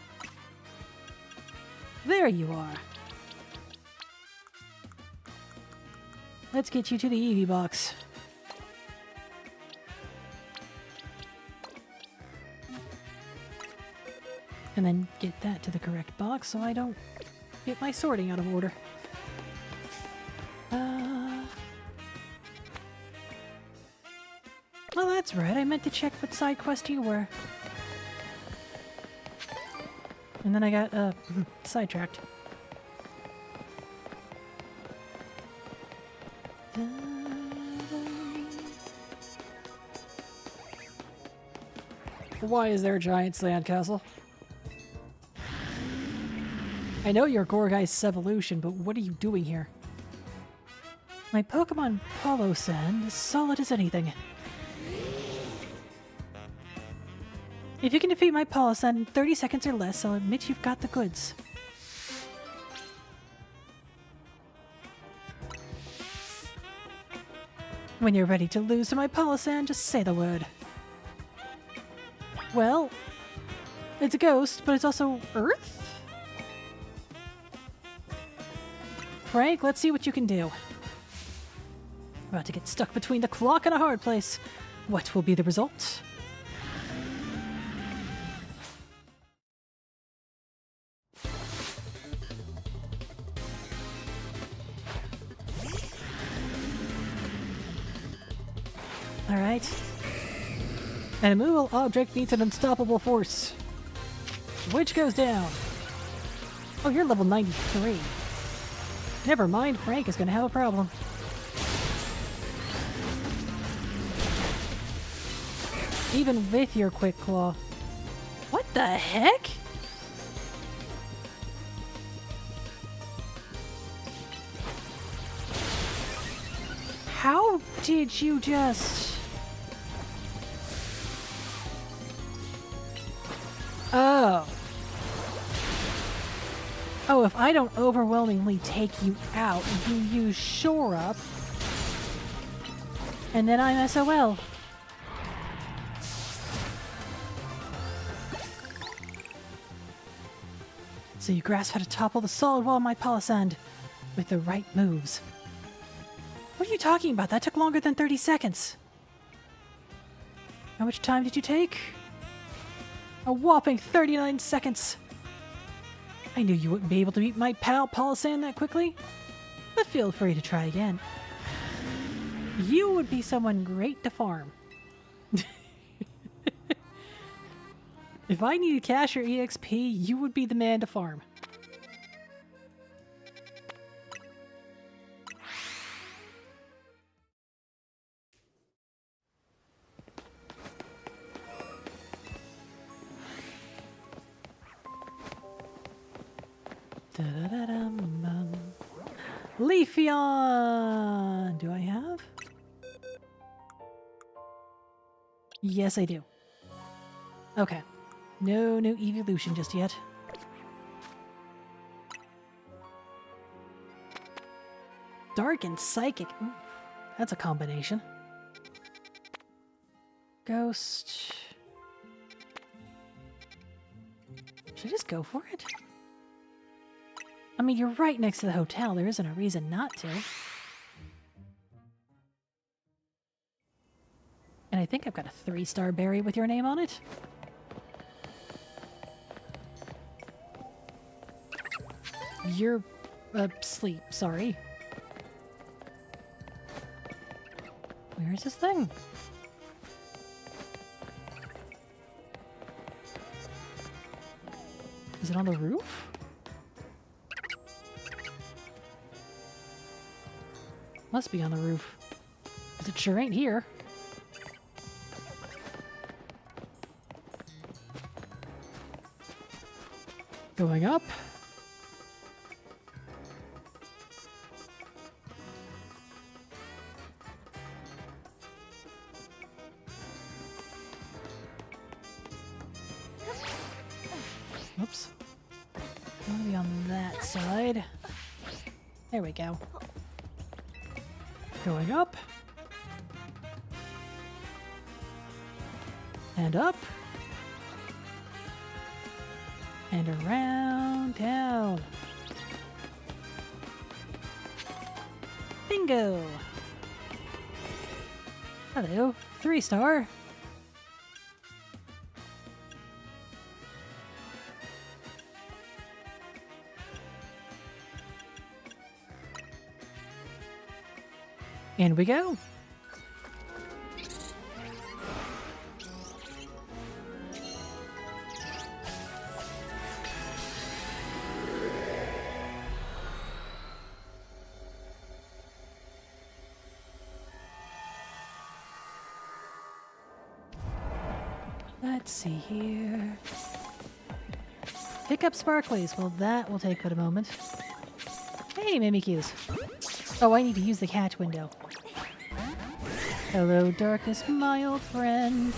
There you are. Let's get you to the Eevee box. And then get that to the correct box so I don't get my sorting out of order. Oh, that's right. I meant to check what side quest you were. And then I got, sidetracked. Why is there a giant sandcastle? I know you're Gorgai's evolution, but what are you doing here? My Pokemon Polo Sand is solid as anything. If you can defeat my Palosan in 30 seconds or less, I'll admit you've got the goods. When you're ready to lose to my Palosan, just say the word. Well, it's a ghost, but it's also Earth? Frank, let's see what you can do. About to get stuck between the clock and a hard place. What will be the result? Alright. An immovable object needs an unstoppable force. Which goes down? Oh, you're level 93. Never mind, Frank is gonna have a problem. Even with your Quick Claw. What the heck? How did you just... Oh. Oh, if I don't overwhelmingly take you out, you use Shore Up. And then I'm SOL. So you grasp how to topple the solid wall of my Palossand with the right moves. What are you talking about? That took longer than 30 seconds. How much time did you take? A whopping 39 seconds. I knew you wouldn't be able to beat my pal Palossand that quickly. But feel free to try again. You would be someone great to farm. If I needed cash or EXP, you would be the man to farm. Leafeon! Do I have? Yes, I do. Okay. No new evolution just yet. Dark and Psychic. Ooh, that's a combination. Ghost. Should I just go for it? I mean, you're right next to the hotel. There isn't a reason not to. And I think I've got a 3-star berry with your name on it. You're asleep, sorry. Where is this thing? Is it on the roof? Must be on the roof. 'Cause it sure ain't here. Going up. Oops. I want to be on that side. There we go. Going up. And up. And around town. Bingo! Hello, 3-star. In we go. Let's see here. Pick up sparklies. Well, that will take but a moment. Hey, Mimikyus. Oh, I need to use the catch window. Hello, darkness, my old friend.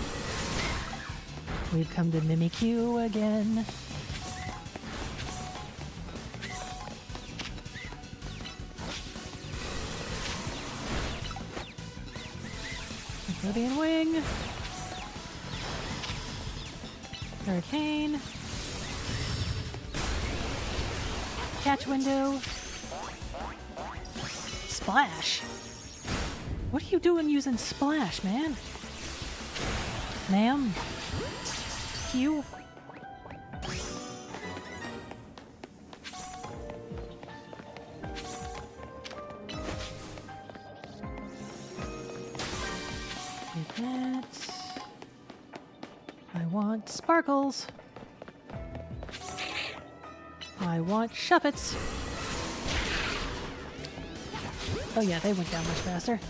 We've come to Mimikyu again. Oblivion Wing. Hurricane. Catch window. Splash. What are you doing using Splash, man? Ma'am? You? Take that. I want sparkles. I want shuppets. Oh yeah, they went down much faster.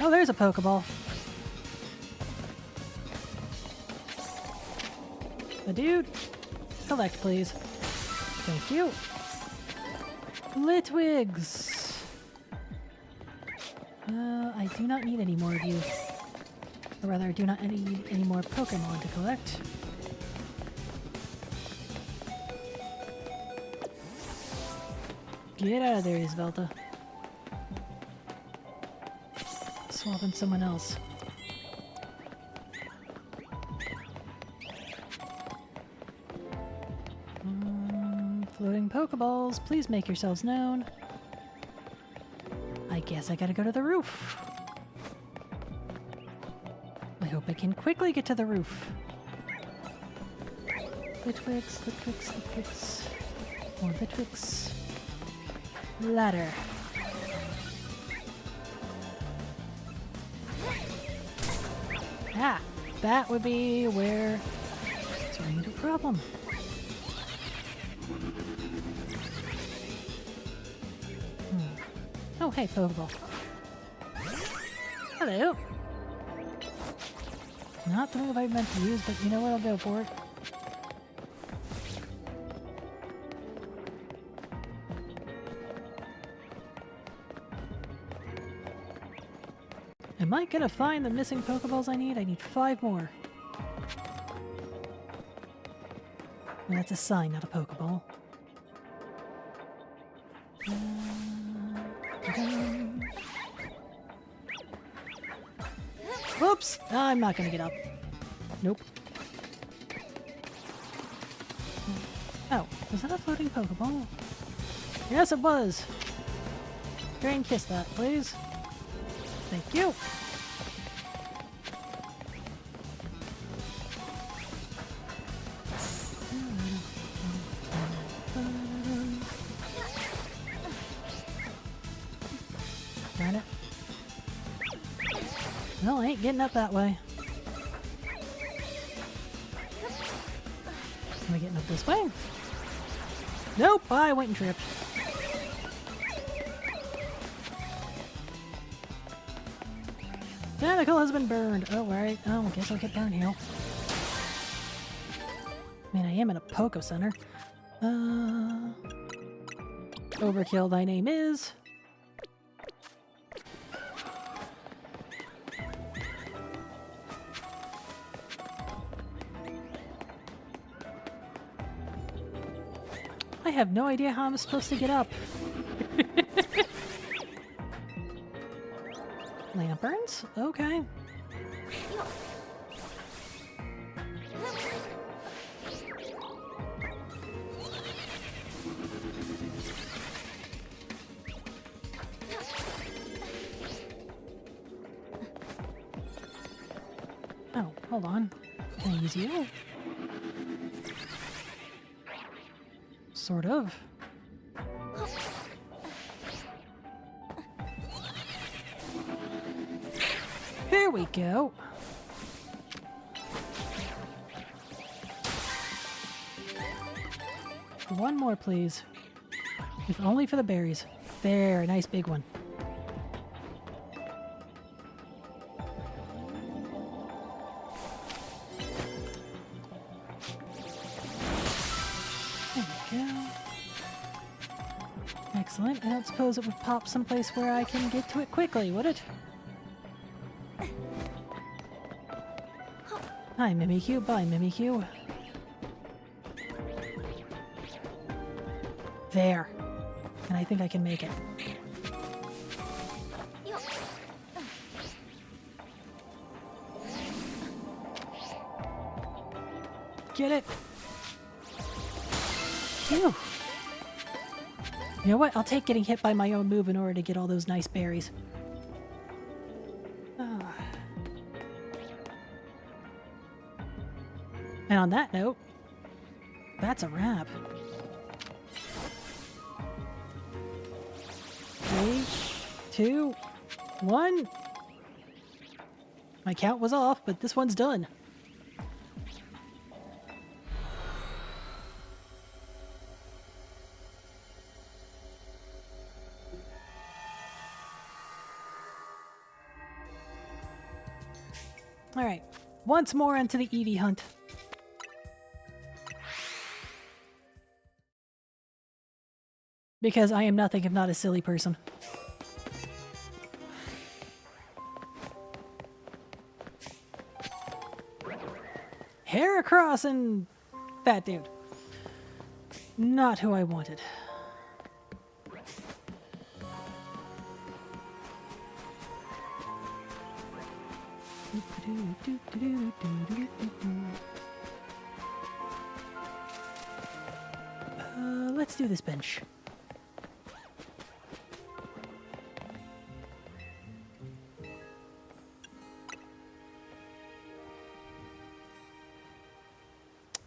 Oh, there's a Pokeball. A dude. Collect, please. Thank you. Litwigs. I do not need any more of you. Or rather, I do not need any more Pokemon to collect. Get out of there, Isvelta. Swapping someone else. Floating Pokeballs, please make yourselves known. I guess I gotta go to the roof. I hope I can quickly get to the roof. Litwigs, Litwigs, Litwigs. More Litwigs. Ladder. Ah, that would be where it's running into a problem. Oh, hey, Pokeball. Hello. Not the move I meant to use, but you know what? I'll go for it. Am I gonna find the missing Pokeballs I need? I need 5 more. Well, that's a sign, not a Pokeball. Whoops! I'm not gonna get up. Nope. Oh, was that a floating Pokeball? Yes, it was! Drain kiss that, please. Thank you! Darn it. Well, I ain't getting up that way. Am I getting up this way? Nope, I went and tripped. Tentacle has been burned. Oh, right. Oh, I guess I'll get downhill. Man, I am in a Poke Center. Overkill, thy name is. I have no idea how I'm supposed to get up. Lanterns? Okay. Oh, hold on. Can I use you? Sort of. There we go. One more, please. If only for the berries. There, a nice big one. There we go. Excellent. I don't suppose it would pop someplace where I can get to it quickly, would it? Hi, Mimikyu. Bye, Mimikyu. There. And I think I can make it. Get it. Phew. You know what? I'll take getting hit by my own move in order to get all those nice berries. And on that note, that's a wrap. 3, 2, 1. My count was off, but this one's done. All right, once more onto the Eevee hunt. Because I am nothing if not a silly person. Heracross and that dude. Not who I wanted. Let's do this bench.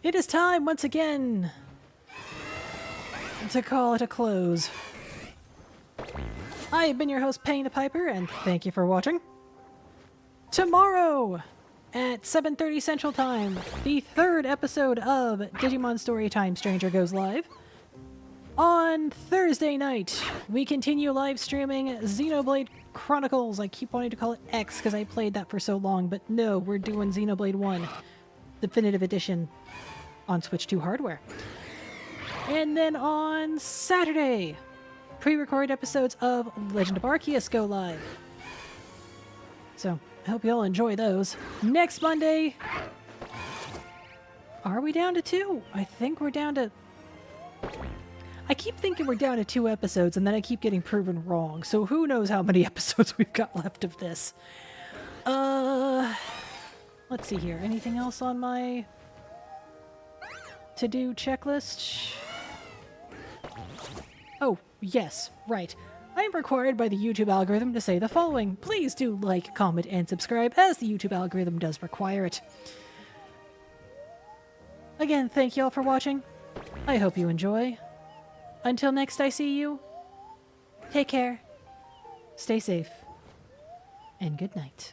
It is time once again to call it a close. I have been your host, Penny the Piper, and thank you for watching. Tomorrow at 7:30 Central Time, the third episode of Digimon Storytime Stranger Goes live. On Thursday night, we continue live streaming Xenoblade Chronicles. I keep wanting to call it X because I played that for so long, but no, we're doing Xenoblade 1 Definitive Edition on Switch 2 hardware. And then on Saturday, pre-recorded episodes of Legend of Arceus go live. So, I hope you all enjoy those. Next Monday, are we down to 2? I think we're down to... I keep thinking we're down to 2 episodes, and then I keep getting proven wrong. So who knows how many episodes we've got left of this. Let's see here. Anything else on my to-do checklist? Oh, yes, right. I am required by the YouTube algorithm to say the following. Please do like, comment, and subscribe, as the YouTube algorithm does require it. Again, thank you all for watching. I hope you enjoy. Until next I see you, take care, stay safe, and good night.